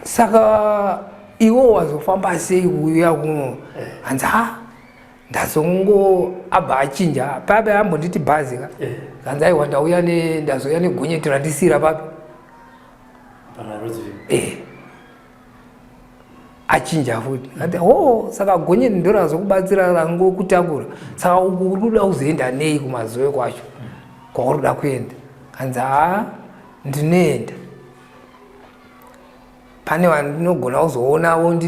saka iwo wazofamba sei kuuya kuno hanzi ndazongo abva achinja papa ambonditi bhazi kanzi aiwa ndazoya negonyeti randisira papi achinja futi ati saka gonyeti ndorazokubatsira rangokutakura saka ukuruda kuzoenda nei kumazoe kwacho kwakuruda kuenda kanzi ndinoenda pane vandinogona kuzoonawo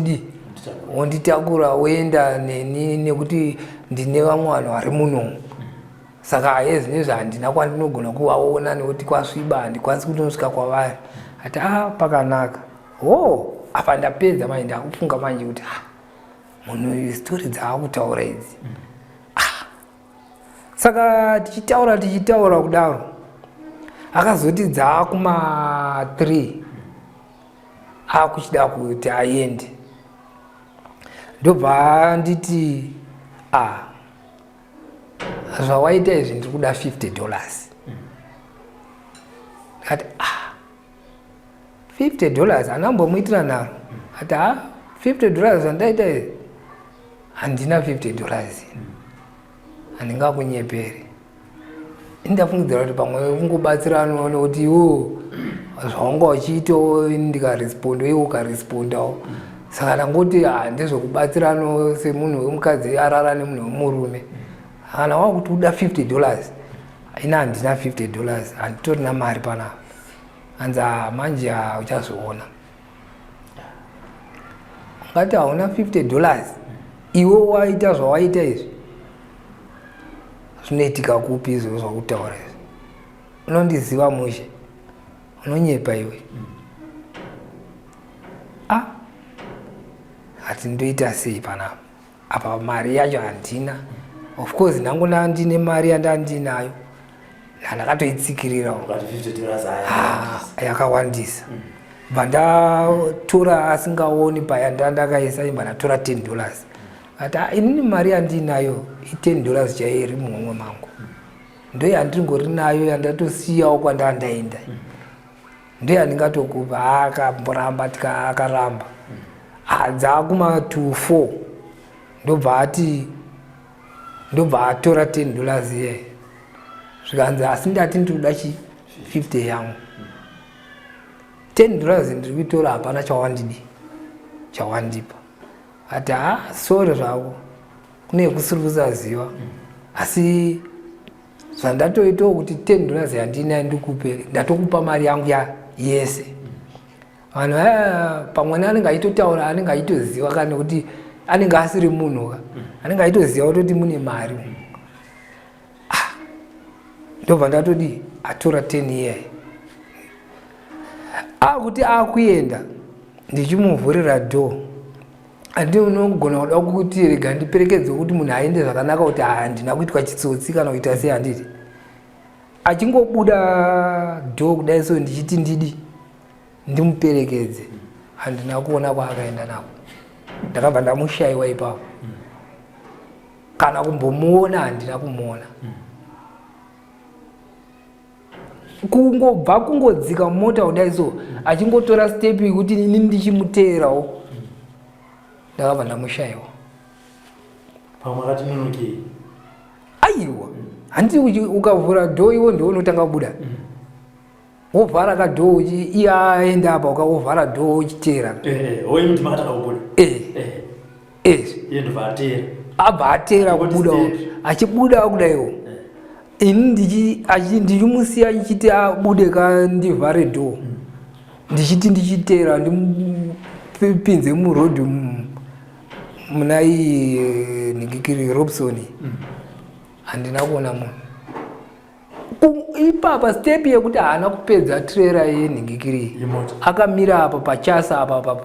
wonditakura woenda neni nekuti ndine vamwe vanhu vari muno saka yezvinezvi handina kwandinogona kuvaona nekuti kwasviba handikwanisi kutonosvika kwavari ati pakanaka apa ndapedza manje ndakufunga manje kuti munhu uyu stori dzaakutaura idzi saka tichitaura kudaro akazoti dzaakuma3 akuchida kuti aende ndobva nditi zvawaita izvi ndiri kuda $50 ndikati $50 anambomuitira naro ati $50 andaita handina $50 handingakunyeperi. Ndafungidzira kuti pamwe kungobatsirana nokuti iwo zvawanga uchiitawo ndikaresponda iwo ukarespondawo. Saka ndangoti ndezvokubatsirana semunhu wemukadzi arara nemunhu wemurume. Kana wakuti uda $50 ina handina $50 handitorina mari panapa. Hanzi manje uchazoona. Ngati hauna $50 iwe waita zvawaita izvi zvinoitika kupi izvo zvakutaura izvi? Unondiziva mushe, unonyepa iwe. Hati ndoita sei panapa? Apa mari yacho handina. Of course ndangona ndine mari yandandinayo. Ndakatoitsikirira ukati $50 yakawandisa. Bandatora asingaoni paya ndakaisa imba tora $10. Ati inini mari yandinayo $10 chairi mumwe mangu. Ndo yandingori nayo yandatosiyawo kwandandaenda. Ndo yandingatokupa akamboramba akaramba. Dzakuma 2-4 ndobva atora $10 iye. Zvikanzi asi ndati ndoda 50 yangu. $10 ndiri kutora hapana chawandipa. Ati sorry zvako kune kusiri kusaziva. Asi zvandatoitawo kuti $10 yandinayo ndikupe ndatokupa mari yangu yese. Vanhu pamwe anenge aitotaura anenge aitoziva kana kuti anenge asiri munhu anenge aitoziva kuti mune mari. Ndobva ndatodi atora 10 iye. Kuti akuenda ndichimuvhurira door. Andi unogona kuda kuti rega ndiperekedze kuti munhu aende zvakanaka kuti handina kuitwa chitsotsi kana kuita sei handiti. Achingobuda door kudai so ndichiti ndimuperekedze handina kuona kwaakaenda nako. Ndakabva ndamushayiwa ipapo. Kana kumbomuona handina kumuona. Kungobva kungodzika mota kudai so achingotora step yekuti ini ndichimuteerawo. Ndakabva ndamushayiwa. Pamwe akati nonoki. Aiwa. Handi ukavhura door iwo ndiwo unotanga kubuda. Wovhara ka door iye aenda apa ukavhara door uchiteera. Wewe mtu makataka kubuda. Ndobva atera. Abva atera kubuda. Achibuda kudaiwo. Ini ndichimusiya ndichiti abude ndivhare door. Ndichiti ndichiteera ndipinze muroad muna NeChipoko Robson. Handina kuona munhu. Ipapa step yekuti haana kupedza trailer yeNeChipoko. Akamira apa pachasa apa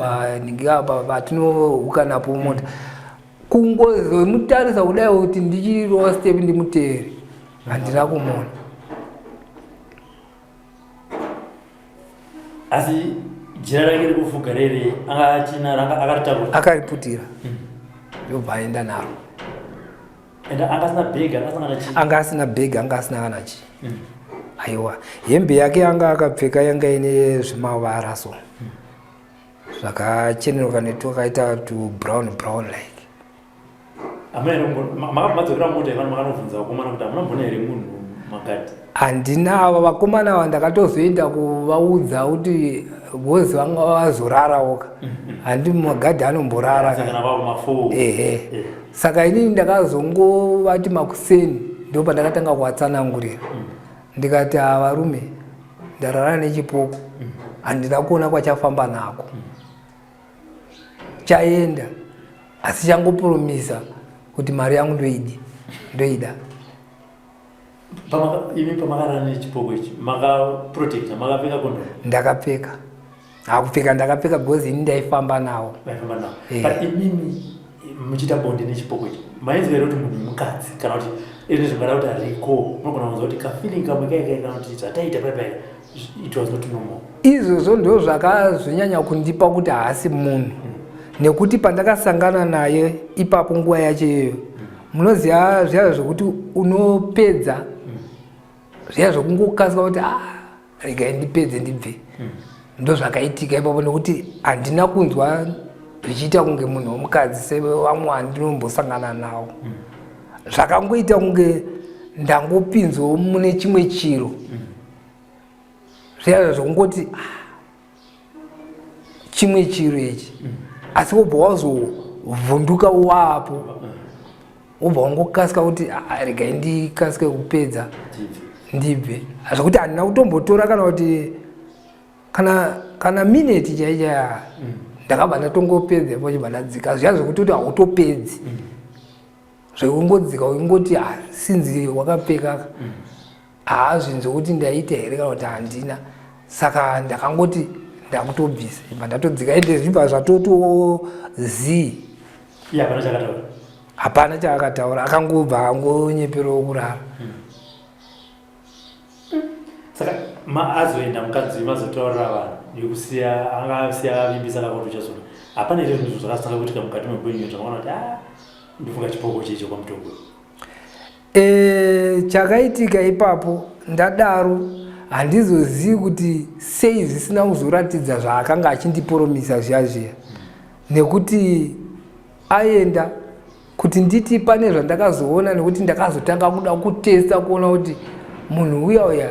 patinohuka napo mota. Kungozomutarisa kudai kuti ndichiriwa step ndimuteere. Handina kumuona. Asi jira rake rekufuga rere akariputira. Ndobva aenda naro. Angasina bag angasina chi. Angasina bag angasina kana chi. Aiwa, hembe yake yanga akapfeka yanga ine zvimavara so. Zvakacheneruka netwakaita tu brown like. Amene madzokera mota ivana makanovhunza vakomana kuti hamuna mbona here munhu makati. Handina ava vakomana ava ndakatozoenda kuvaudza kuti vozi vanga vazorarawo. Handi magadhi anomborara. Saka inini ndakazongovati makuseni ndopa ndakatanga kuvatsanangurira. Ndikati varume ndarara NeChipoko handina kuona kwachafamba nako. Chaenda asi changopromisa kuti mari yangu ndoida. Imi pamakara NeChipoko ichi makaprotecta makapfeka kondo? Ndakapfeka. Hakupfeka ndakapfeka because ini ndaifamba nawo. But imimi muchita bonde NeChipoko ichi mainzwa here kuti munhu mukadzi kana kuti ine zvingada kuti ariko unogona kunzwa kuti kafeeling kamwe kaikai kana kuti zvataita paipai it was not normal. Izvozvo ndo zvakazonyanya kundipa kuti haasi munhu. Nekuti pandakasangana naye ipapo nguva yacho iyoyo munoziva zviya zvokuti unopedza zviya zvokungokasika kuti regai ndipedze ndibve. ndozvakaitika ipapo nekuti handina kunzwa zvichiita kunge munhu womukadzi sevamwe wandinombosangana nawo. Zvakangoita kunge ndangopinzwawo mune chimwe chiro zviya zvokungoti chimwe chiro ichi, asi wobva wazovhunduka wapo, wobva wangokasika kuti regai ndikasike kupedza ndibve, zvokuti handina kutombotora kana kuti kana mineti chaichaya ndakabva ndatongopedza pochibva ndadzika. Zviya zvokuti kuti hautopedzi zvekungodzika uchingoti sinzi wakapeka zvinhu zvokuti ndaita here kana kuti handina. Saka ndakangoti ndakutobvisa ibva ndatodzika, ende zvibva zvatotozi hapana chaakataura, akangobva angonyeperawo kurara. Saka azoenda mukadzi mazotaurira vanhu nekusiya angasiya avimbisa kakauti uchazona, hapana here zvinhu zvakasanga kuitika mukati meupenyu zvakaona kuti ndifunga chipoko checho kwaMutoko? Chakaitika ipapo ndadaro handizozivi kuti sei zvisina kuzoratidza zvaakanga achindiporomisa zviya zviya, nekuti aenda kuti nditi pane zvandakazoona, nekuti ndakazotanga kuda kutesta kuona kuti munhu uya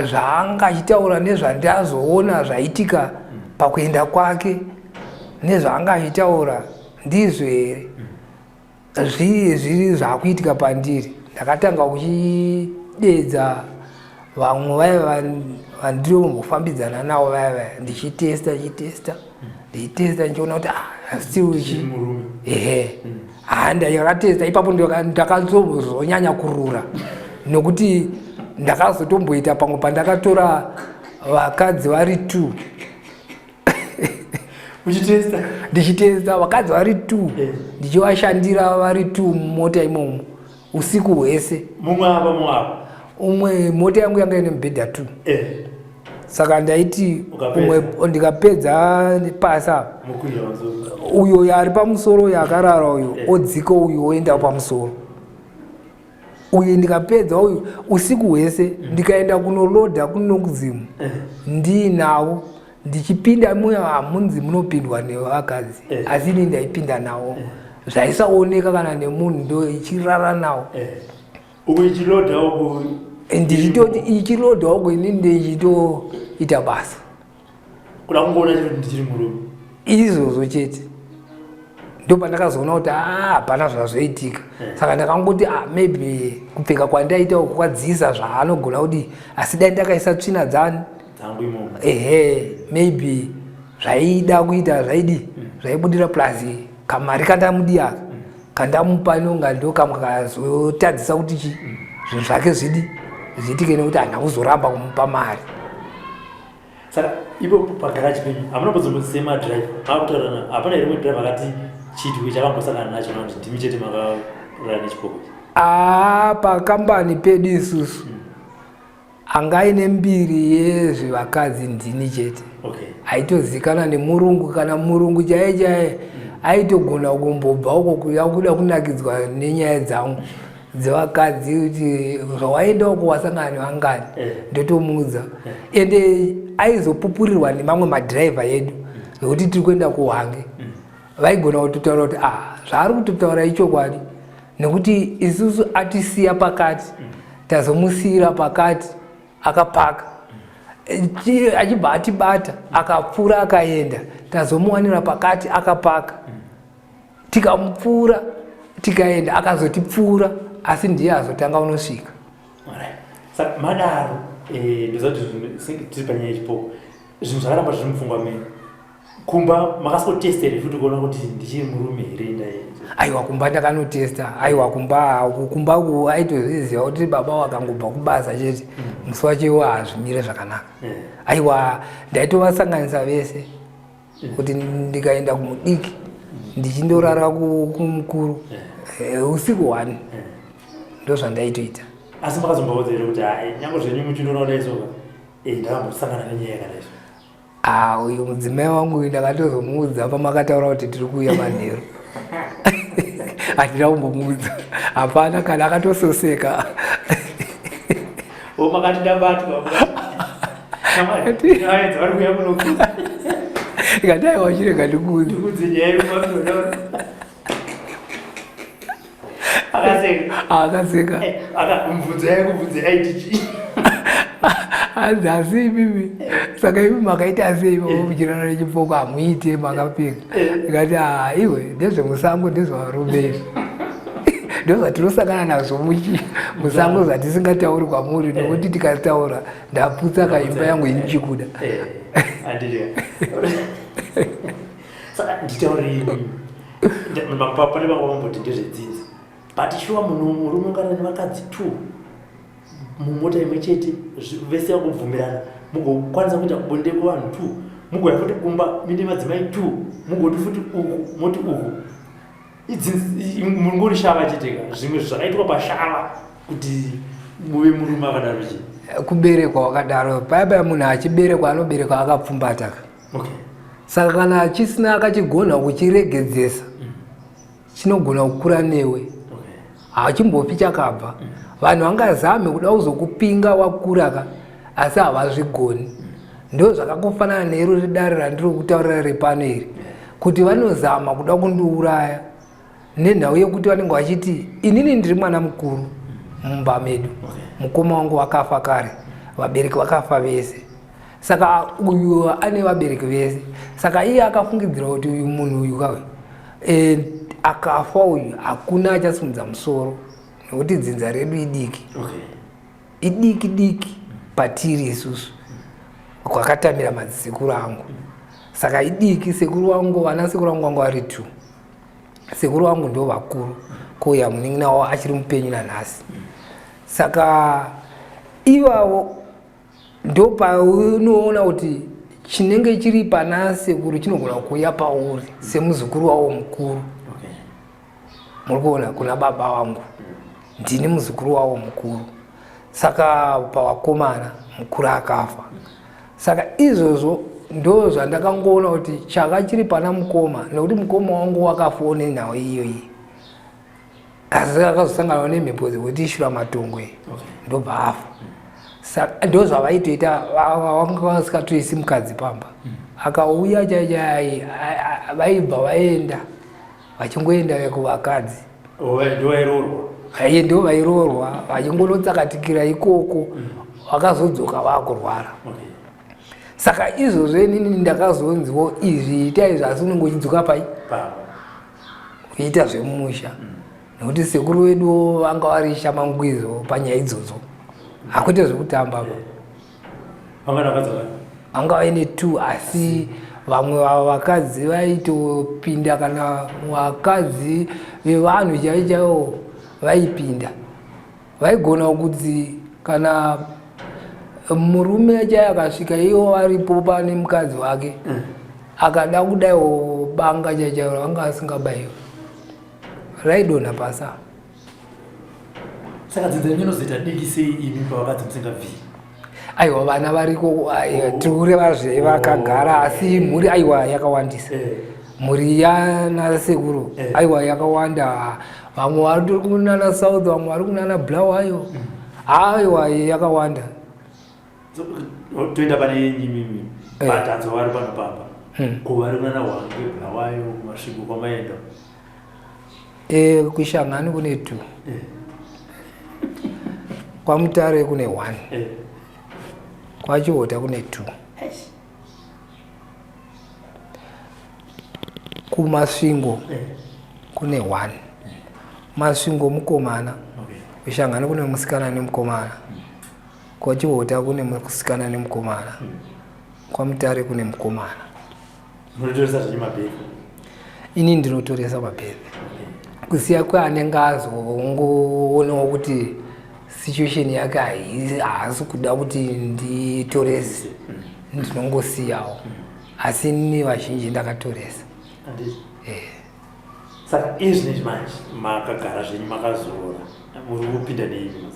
zvaanga achitaura nezvandazoona zvaitika pakuenda kwake nezvaanga achitaura ndizvo here zviri zvaakuitika pandiri. Ndakatanga kuchidedza vamwe vaiva vandinombofambidzana navo vaiva ndichitesta ndichiona kuti still ndakatesta ipapo ndakazonyanya kurura, nokuti ndakazotomboita pamwe pandakatora vakadzi vari 2 ndichitesta vakadzi vari 2 ndichivashandira vari 2 mumota imomo usiku hwese. Umwe mota yangu yanga ine mibhedha 2. Saka ndaiti umwe ndikapedza pasa uyo yari pamusoro yakarara uyo odzika uyo oenda pamusoro uyu ndikapedza uyu usiku hwese ndikaenda kunolodha kunokuzimu ndiinawo ndichipinda muya hamunzi munopindwa nevakadzi asi ini ndaipinda nawo zvaisaoneka kana nemunhu ndo ichirara nawo uchiloda uko ndichitoti ichilodha uko ini ndichitoita basa kuda kungoona chiro ndichiri murume izvozvo chete ndopandakazoona kuti hapana zvazvoitika. Saka ndakangoti maybe kupfeka kwandaita kwadziisa zvaanogona kuti asi dai ndakaisa tsvina dzangu maybe zvaida kuita zvaibudira plus kamari kandamudia kandamupa inonga ndokamukazotadzisa kuti zvinhu zvake zviitike nekuti handina kuzoramba kumupa mari. Saka ipo pagaraji penyu hamuna kuzombosise madhiraivha akutaurana, hapana here mudhiraivha akati chidwi chakambosangana nacho kuti ndimi chete makarara NeChipoko? Pakambani pedu isusu anga ine mbiri yezvevakadzi ndini chete. Aitozikana nemurungu, kana murungu chaiye aitogona kumbobva uko kuda kunakidzwa nenyaya dzangu dzevakadzi kuti zvawaenda uko wasangana nevangani ndotomuudza. Ende aizopupurirwa nemamwe madhiraivha edu zvokuti tiri kuenda kuHwange vaigona kutotaura kuti zvaari kutotaura ichokwadi, nekuti isusu atisiya pakati tazomusiyira pakati akapaka achibva atibata akapfuura akaenda tazomuwanira pakati akapaka tikamupfuura tikaenda akazotipfuura asi ndiye azotanga unosvika. Saka madaro ndozati tiri panyaya yeChipoko zvinhu zvakaramba zviri mupfungwa menyu kumba makasotestere futi kuona kuti ndichiri murume here ndaye? Aiwa kumba ndakanotesta. Aiwa kumba aitozviziva kuti baba wakangobva kubasa chete musi wacho hazvimire zvakanaka. Aiwa ndaitovasanganisa vese kuti ndikaenda kumudiki ndichindorara kumukuru usiku 1 ndozvandaitoita. Asi makazombaudza here kuti nyange zvenyu muchindoona kudaisoka ndakambosangana nenyaya yakadaiso? Uyu mudzimai wangu ndakatozomuudza pamakataura kuti tiri kuuya manheru. Handina kumbomuudza, hapana, kana akatososeka. Makati ndabatwa Ikadai wachirega ndikuudze. Akaseka. Asi bibi. Saka ibi makaita sei muchirana nechipoko amuite makapika. Ikati iwe ndezve musango ndizvo varume. Ndozvatinosangana nazvo musango zvatisingatauri kwamuri nekuti tikataura ndaputsa kaimba yangu inichikuda. Saka nditauri mapapa nevangamboti ndezvedzidzo but shuwa murume ungana nevakadzi 2 mumota imwe chete vese vakubvumirana mugokwanisa kuita bonde kuvanhu 2 mugoya futi kumba mine madzimai 2 mugoti futi uku moti uku mungori shava chiteka zvimwe zvakaitwa pashava kuti muve murume akadaro chi kuberekwa wakadaro paya munhu achiberekwa anoberekwa akapfumbataka. Saka kana chisina akachigona kuchiregedzesa chinogona kukura newe hachimbopi chakabva. Vanhu vangazame kuda kuzokupinga wakuraka asi havazvigoni. Ndo zvakafanana nero ridare randiri kutaurira repano iri kuti vanozama kuda kundiuraya nenhau yekuti vanenge vachiti inini ndiri mwana mukuru mumba medu, mukoma wangu wakafa kare, vabereki vakafa vese. Saka uyu ane vabereki vese. Saka iye akafungidzira kuti uyu munhu uyu kawe akafa uyu hakuna achasimudza musoro nekuti dzinza redu idiki. Idiki patiri isusu kwakatamira madzisekuru angu. Saka idiki, sekuru wangu vana sekuru wangu vangu vari 2. Sekuru wangu ndo vakuru kuya munin'ina wavo achiri mupenyu nanhasi. Saka ivavo ndo paunoona kuti chinenge chiri pana sekuru chinogona kuuya pauri semuzukuru wavo mukuru. Muri kuona kuna baba vangu ndini muzukuru wavo mukuru. Saka pavakomana mukuru akafa. Saka izvozvo ndo zvandakangoona kuti chakachiri pana mukoma nekuti mukoma wangu wakafawo nenhau iyoyi. Asi akazosangana nemhepo dzekuti ishura matongo ndobva afa. Saka ndo zvavaitoita vanga vasikatoisi mukadzi pamba. Akauya chaichai vaibva vaenda vachingoenda kuvakadzi. Ndo vairorwa vachingonotsakatikira ikoko vakazodzoka vakurwara. Saka izvozvo inini ndakazonziwo izvi itai zvasi unenge uchidzoka pai kuita zvemusha nekuti sekuru wedu vanga vari shamangwizo panyaya idzodzo hakuite zvekutamba vanga vaine 2 asi vamwe vakadzi vaitopinda kana vakadzi vevanhu chaichaiwo vaipinda vaigona kuti kana murume chai akasvika iwo varipo pane mukadzi wake akada kudaiwo banga chaichairo vanga asingabayiwa raidonha pasa. Saka dzidzo inozoita diki sei imi pavakadzi musingabviri? Aiwa vana variko tiureva zvevakagara asi mhuri aiwa yakawandisa. Mhuri yanasekuru aiwa yakawanda. Vamwe vari kunana South, vamwe vari kunana Bulawayo. Aiwa yakawanda. Toenda pane nyimimi batanzo vari pano pamba kuvari kunana Hwange, Bulawayo, kumasvigo kwamaenda kushangani kune 2 kwaMutare kune 1 kwaChihota kune 2 kuMasvingo kune 1 Masvingo mukomana kushangani kune musikana nemukomana kwaChihota kune musikana nemukomana kwaMutare kune mukomana. Munotoresa zvemabheri? Ini ndinotoresa mabheri kusiya kweanenge azongoonawo kuti situation yake haasi kuda kuti nditorese ndinongosiyawo asi ini vazhinji ndakatoresa. Saka izvinezvi manje makagara zvenyu makazorora muri kupinda neimi?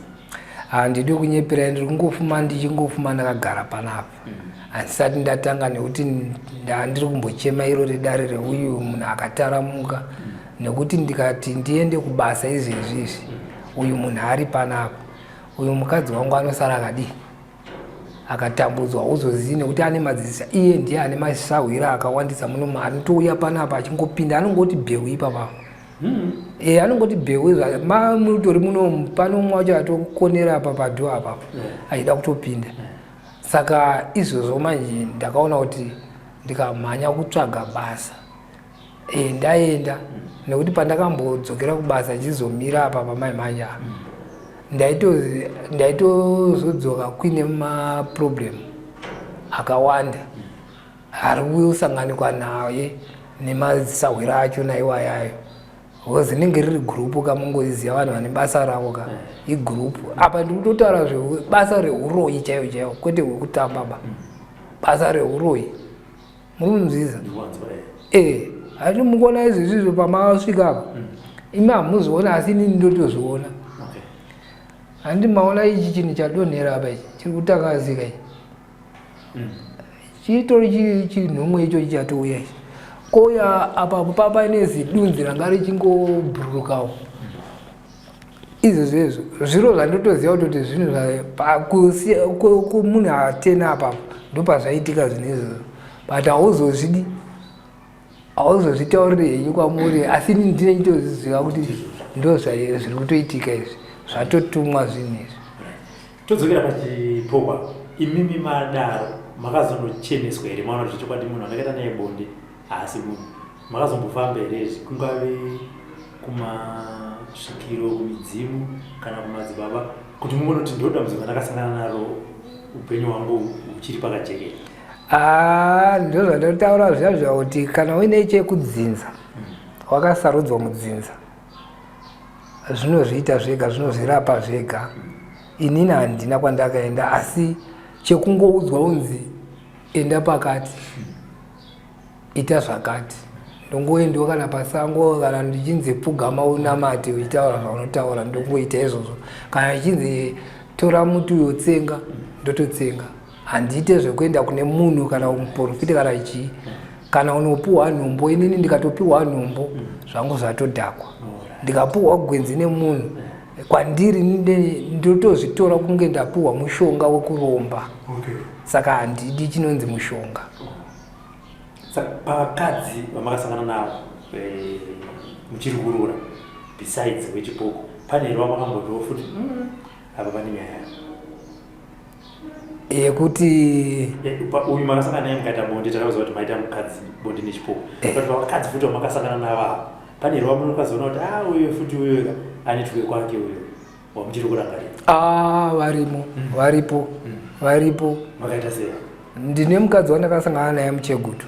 Handidi kunyepera, ndiri kungofuma ndichingofuma ndakagara panapa handisati ndatanga nekuti ndiri kumbochema iro ridare reuyu munhu akataramuka nekuti ndikati ndiende kubasa izvezvizvi uyu munhu ari panapa uyu mukadzi wangu anosara akadii akatambudzwa uzozine kuti ane madziso iye ndiye ane masawira akawandisa muno anotouya panapa achingopinda anongoti bhewu ipapa anongoti bhewu mutori muno pano umwe wacho atokonera apa padho apapo achida kutopinda saka izvozvo manje ndakaona kuti ndikamhanya kutsvaga basa ndaenda nekuti pandakambodzokera kubasa chizomira apa pamai manja ndaitozodzoka kuine maproblem akawanda ari kusanganikwa naye nemasawira acho naiwayayo because rinenge riri gurupu kamungoziva vanhu vane basa ravo ka igurupu apa ndikutotaura basa reuroyi chaiyo chaiyo kwete hwekutamba basa reuroyi mukunzviza hati mukuona izvezvizvo pamasvika apa imi hamuziona asi inini ndotozviona handi maona ichi chinhu chadonhera apa ichi chiri kutakazika ichi chitori chinhumwe icho chichatouya ichi koya apapo papaine zidunzi ranga richingobhururukawo izvezvezvo zviro zvandotoziva kutoti zvinhu munhu atena apapo ndopazvaitika zvinhu izvozvo but hauzozvitaurire henyu kwamuri asi ini ndine chitoziziva kuti ndo zviri kutoitika izvi zvatotumwa zvinhu izvi todzokera pachipokwa imimi madaro makazonocheneswa here maona kuti chokwadi munhu andakaita naye bonde asi munhu makazombofamba here kungave kumasvikiro kumidzimu kana kumadzibaba kuti muone kuti ndo dambudziko andakasangana naro upenyu hwangu uchiri pakajekera ndo zvandotaura zvazva kuti kana uine chekudzinza wakasarudzwa mudzinza zvinozviita zvega zvinozvirapa zvega inini handina kwandakaenda asi chekungoudzwa unzi enda pakati ita zvakati ndongoendiwo kana pasango kana ndichinzi pfugama unamate uchitaura zvaunotaura ndongoita izvozvo kana ichinzi tora muti uyo tsenga ndototsenga handiite zvekuenda kune munhu kana muprofita kana chii kana unopiwa nhombo inini ndikatopiwa nhombo zvangu zvatodhakwa ndikapiwa gwenzi nemunhu kwandiri ndotozvitora kunge ndapiwa mushonga wekuromba saka handidi chinonzi mushonga pakadzi vamakasangana navo muchiri kurura besides wechipoko pane here vamakambotiwo futi apa pane nyaya yekuti uyu makasangana naye mukaita bonde takaziva kuti maita mukadzi bonde nechipoko but vakadzi futi vamakasangana navo pane here vamunokazoona kuti uyo futi uyo anetwe kwake uyo wamuchiri kurangarira varipo makaita sei ndine mukadzi wandakasangana naye muchegutu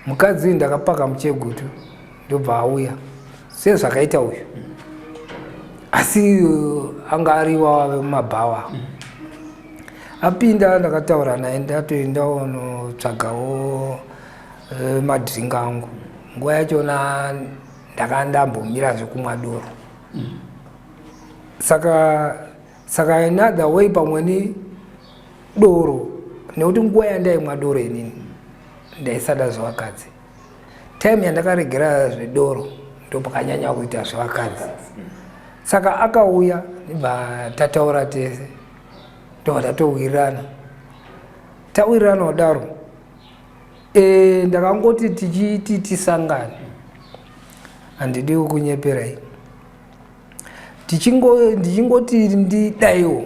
mukadzi uyu ndakapaka muchegutu ndobva auya sezvakaita uyu asi anga ariwa vemumabhawa apinda ndakataura naye ndatoendawo notsvagawo madhiringi angu nguva yachona ndakandambomira zvekumwa doro saka another way pamwe ni doro nekuti nguva yandaimwa doro inini ndaisada zvevakadzi time yandakaregera zvedoro ndopakanyanya kuita zvevakadzi saka akauya ndibva tataura tese ndobva tatowirirana kudaro ndakangoti tichiti tisangane handidi kunyeperai ndichingoti ndidaiwo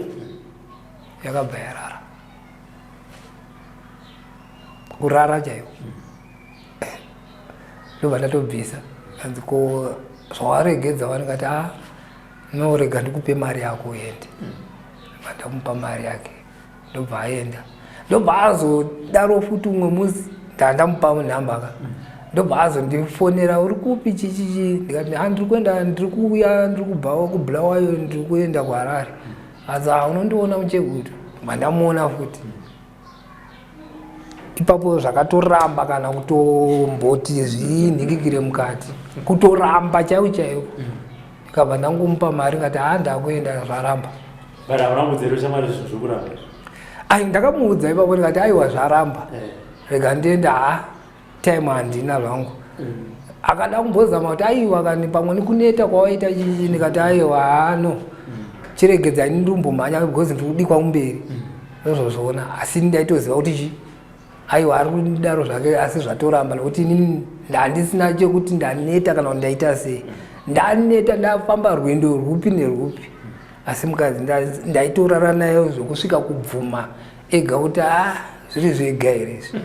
yakabva yarara kurara chaiwo ndobva ndatobvisa anzi ko zvawaregedza vanongati norega ndikupe mari yako uende ndamupa mari yake ndobva aenda ndobva azodaro futi umwe musi ndandamupa nhamba ka ndobva azondifonera uri kupi chichichi ndikati ndiri kuenda ndiri kuuya ndiri kubva kubulawayo ndiri kuenda kuharare asi unondiona muchegutu mandamuona futi ipapo zvakatoramba kana kutomboti zvinhingikire mukati kutoramba chaiwo chaiwo ndikabva ndangomupa mari ngati ndakuenda zvaramba ndakamuudza ipapo ndikati aiwa zvaramba rega ndienda time handina zvangu akada kumbozama kuti aiwa kani pamwe nikuneta kwawaita chichi ndikati aiwa no chiregedzai ndirumbomhanya because ndiri kudikwa kumberi ndozozviona asi ndaitoziva kuti aiwa ari kudaro zvake asi zvatoramba nokuti inini ndandisina chekuti ndaneta kana kuti ndaita sei ndaneta ndafamba rwendo rwupi nerwupi asi mukadzi ndaitorara nayo zvokusvika kubvuma ega kuti zviri zvega here izvi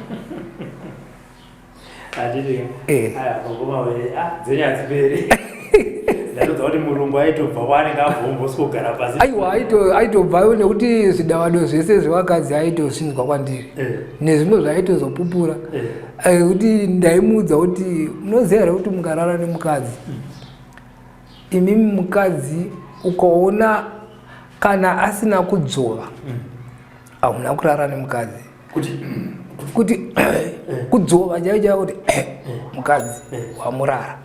aiwa aitobvayo nekuti zvidavado zvese zvevakadzi aitosvinzwa kwandiri nezvimwe zvaaitozopupura kuti ndaimuudza kuti munoziva here kuti mukarara nemukadzi imimi mukadzi ukaona kana asina kudzova hauna kurara nemukadzi kuti kudzova chaicha kuti mukadzi wamurara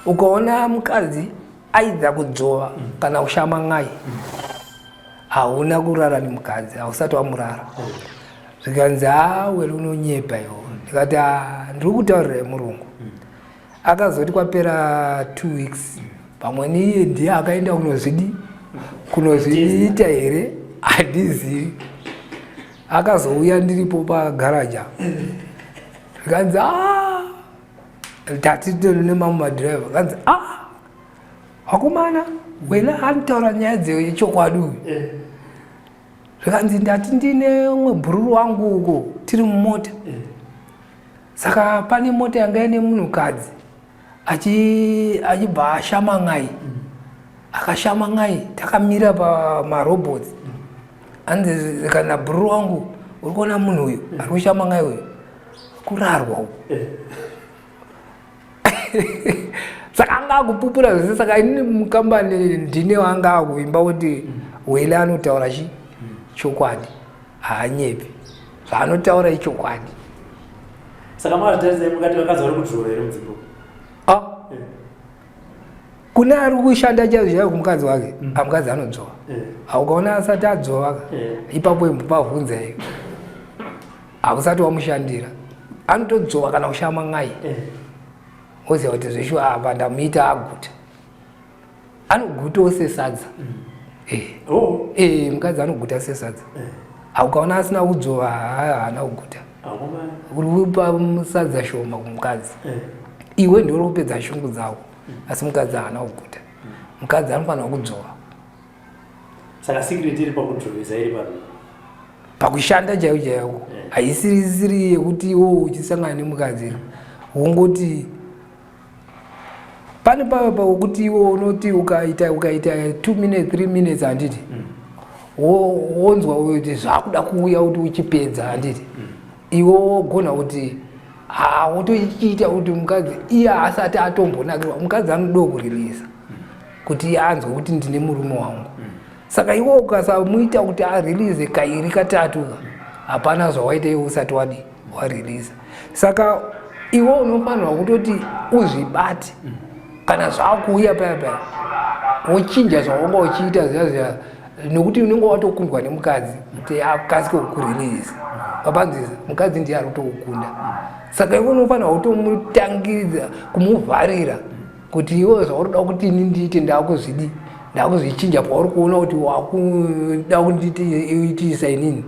ukaona mukadzi aidza kudzova kana kushamangai hauna kurara nemukadzi hausati wamurara zvikanzi Welly unonyepa iwo ndikati ndiri kutaurirai murungu akazoti kwapera 2 weeks pamwe niye ndiye akaenda kunozviita here handizivi akazouya ndiripo pagaraja zvikanzi tatitoro nemamwe madhiraivha kanzi akomana Welly anotaura nyaya dzechokwadi uyu zvikanzi ndati ndine umwe bhururu wangu uko tiri mumota saka pane mota yanga ine munhukadzi achibva ashamangai akashamangai takamira pamarobhotsi anzi kana bhururu wangu uri kuona munhu uyu ari kushamangai uyu kurarwa uku saka anga akupupura zvese saka inini mukambani ndine wanga akuimba kuti Welly anotaura chokwadi haanyepi zvaanotaura ichokwadi saka mazvitarisai mukati vakadzi vari kudzvora here mudzimbo kune ari kushanda chaizvo kumukadzi wake mukadzi anodzova ukaona asati adzova ipapo imbopavhunzai hausati wamushandira anotodzova kana kushamangai oziva kuti zveshu apa ndamuita aguta anogutawo sesadza mukadzi anoguta sesadza ukaona asina kudzova haana kuguta uri pasadza shoma kumukadzi iwe ndiuri kupedza shungu dzako asi mukadzi haana kuguta mukadzi anofanira kudzova saka secret iri pakudzovesa iri pakushanda chaiyo chaiyo haisirisiri yekuti iwo uchisangana nemukadzi wongoti pane papa wekuti iwo unoti ukaita 2 minutes 3 minutes handiti wonzwa kuti zvakuda kuuya kuti uchipedza handiti iwo wogona kuti wotochiita kuti mukadzi iye asati atombonakirwa mukadzi anodo kuririsa kuti iye anzwe kuti ndine murume wangu saka iwo ukasamuita kuti arilize kairi katatu hapana zvawaita iwe usati waririsa saka iwo unofanirwa kutoti uzvibate kana zvakuuya paya wochinja zvawanga uchiita zviya nekuti unenge watokundwa nemukadzi kuti akasike kukuririsa papanzisa mukadzi ndiye ari kutokukunda saka iwe unofanirwa kutomutangidza kumuvharira kuti iwe zvauroda kuti ini ndiite ndakuzvichinja pauri kuona kuti wakuda kundiitisa inini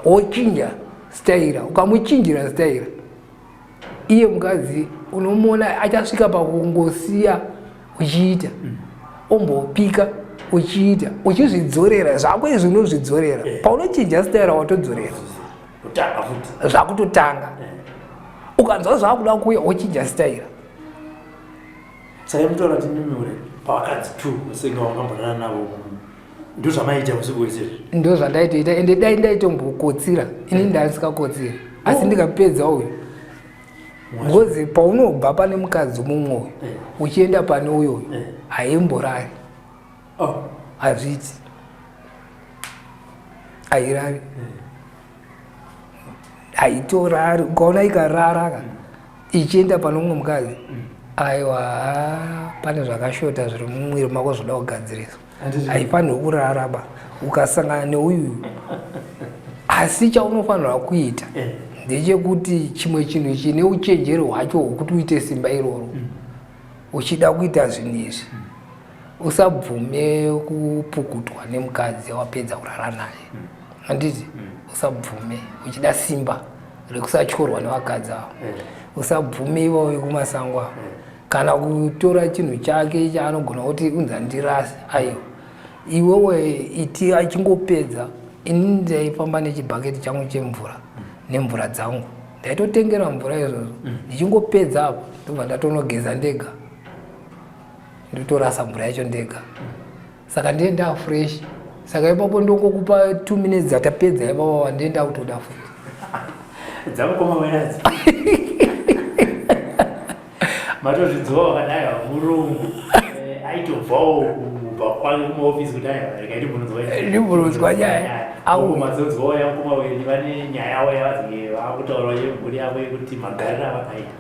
wochinja staira ukamuchinjira staira iye mukadzi unomuona achasvika pakungosiya uchiita ombopika uchiita uchizvidzorera zvako izvi unozvidzorera paunochinja staira watodzorera zvakutotanga ukanzwa zvakuda kuuya wochinja staira saka mutoona kuti mimure pavakadzi 2 usenga wakambonana navo ndo zvamaita usiku wese ndo zvandaitoita ende dai ndaitombokotsira ini ndaisingakotsiri asi ndikapedza uyu ngozi paunobva pane mukadzi mumwe uyu uchienda pane uyo haimborari hazviti hairari haitorari ukaona ikarara ichienda pane umwe mukadzi aiwa pane zvakashota zviri mumwiri mako zvoda kugadziriswa haifanirwi kuraraba ukasangana neuyu asi chaunofanirwa kuita ndechekuti chimwe chinhu chine uchenjeri hwacho hwekuti uite simba iroro uchida kuita zvinhu izvi usabvume kupukutwa nemukadzi wapedza kurara naye handiti usabvume uchida simba rekusatyorwa nevakadzi avo usabvume ivowe kumasangwa kana kutora chinhu chake chaanogona kuti unzandirasi aiwa iwewe iti achingopedza ini ndaifamba nechibhaketi changu chemvura nemvura dzangu ndaitotengera mvura izvozvo ndichingopedza apa ndobva ndatonogeza ndega ndotorasa mvura yacho ndega saka ndienda fresh saka ipapo ndongokupa 2 minutes dzatapedza ipapo wandienda kutoda futi dzamukoma wenadzo matozvidzova wakadai vamurungu aitobvawo kubva kwake kumaofisi kuti ndimburudzwa nyaya mazodzvawo yamukoma weni vane nyaya yavo vakutaurawo yemhuri yavo yekuti magariro avakaita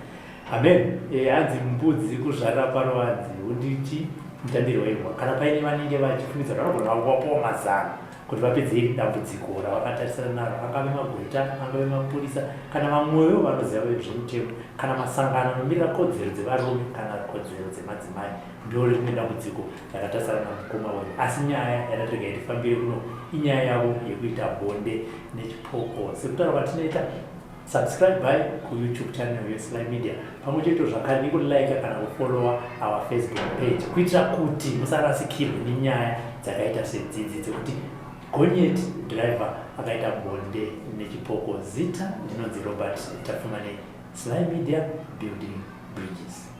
amen. Hanzi mbudzi kuzvarira pano hanzi unditi mutambiro wemwa kana paine vanenge vachifumidza vanogona vapawo mazano kuti vapedze dambudziko ravakatarisana naro, angave magweta, angave mapurisa kana vamwewo vanoziva zvemitemo kana masangano anomirira kodzero dzevarume kana kodzero dzemadzimai, ndo rimwe dambudziko rakatarisana namukoma wenyu. Asi nyaya yatatirega itifambire kuno inyaya yavo yekuita bonde NeChipoko. Sekutaura kwatinoita subscribe by ku YouTube channel yeSly Media. Pamwe chete zvakare nekulike kana kufollowa our Facebook page kuitira kuti musarasikirwe nenyaya dzakaita sedzidzi dzekuti Gonyeti driver akaita bonde NeChipoko. Zita ndinonzi Robert Tafumane, Sly Media, building bridges.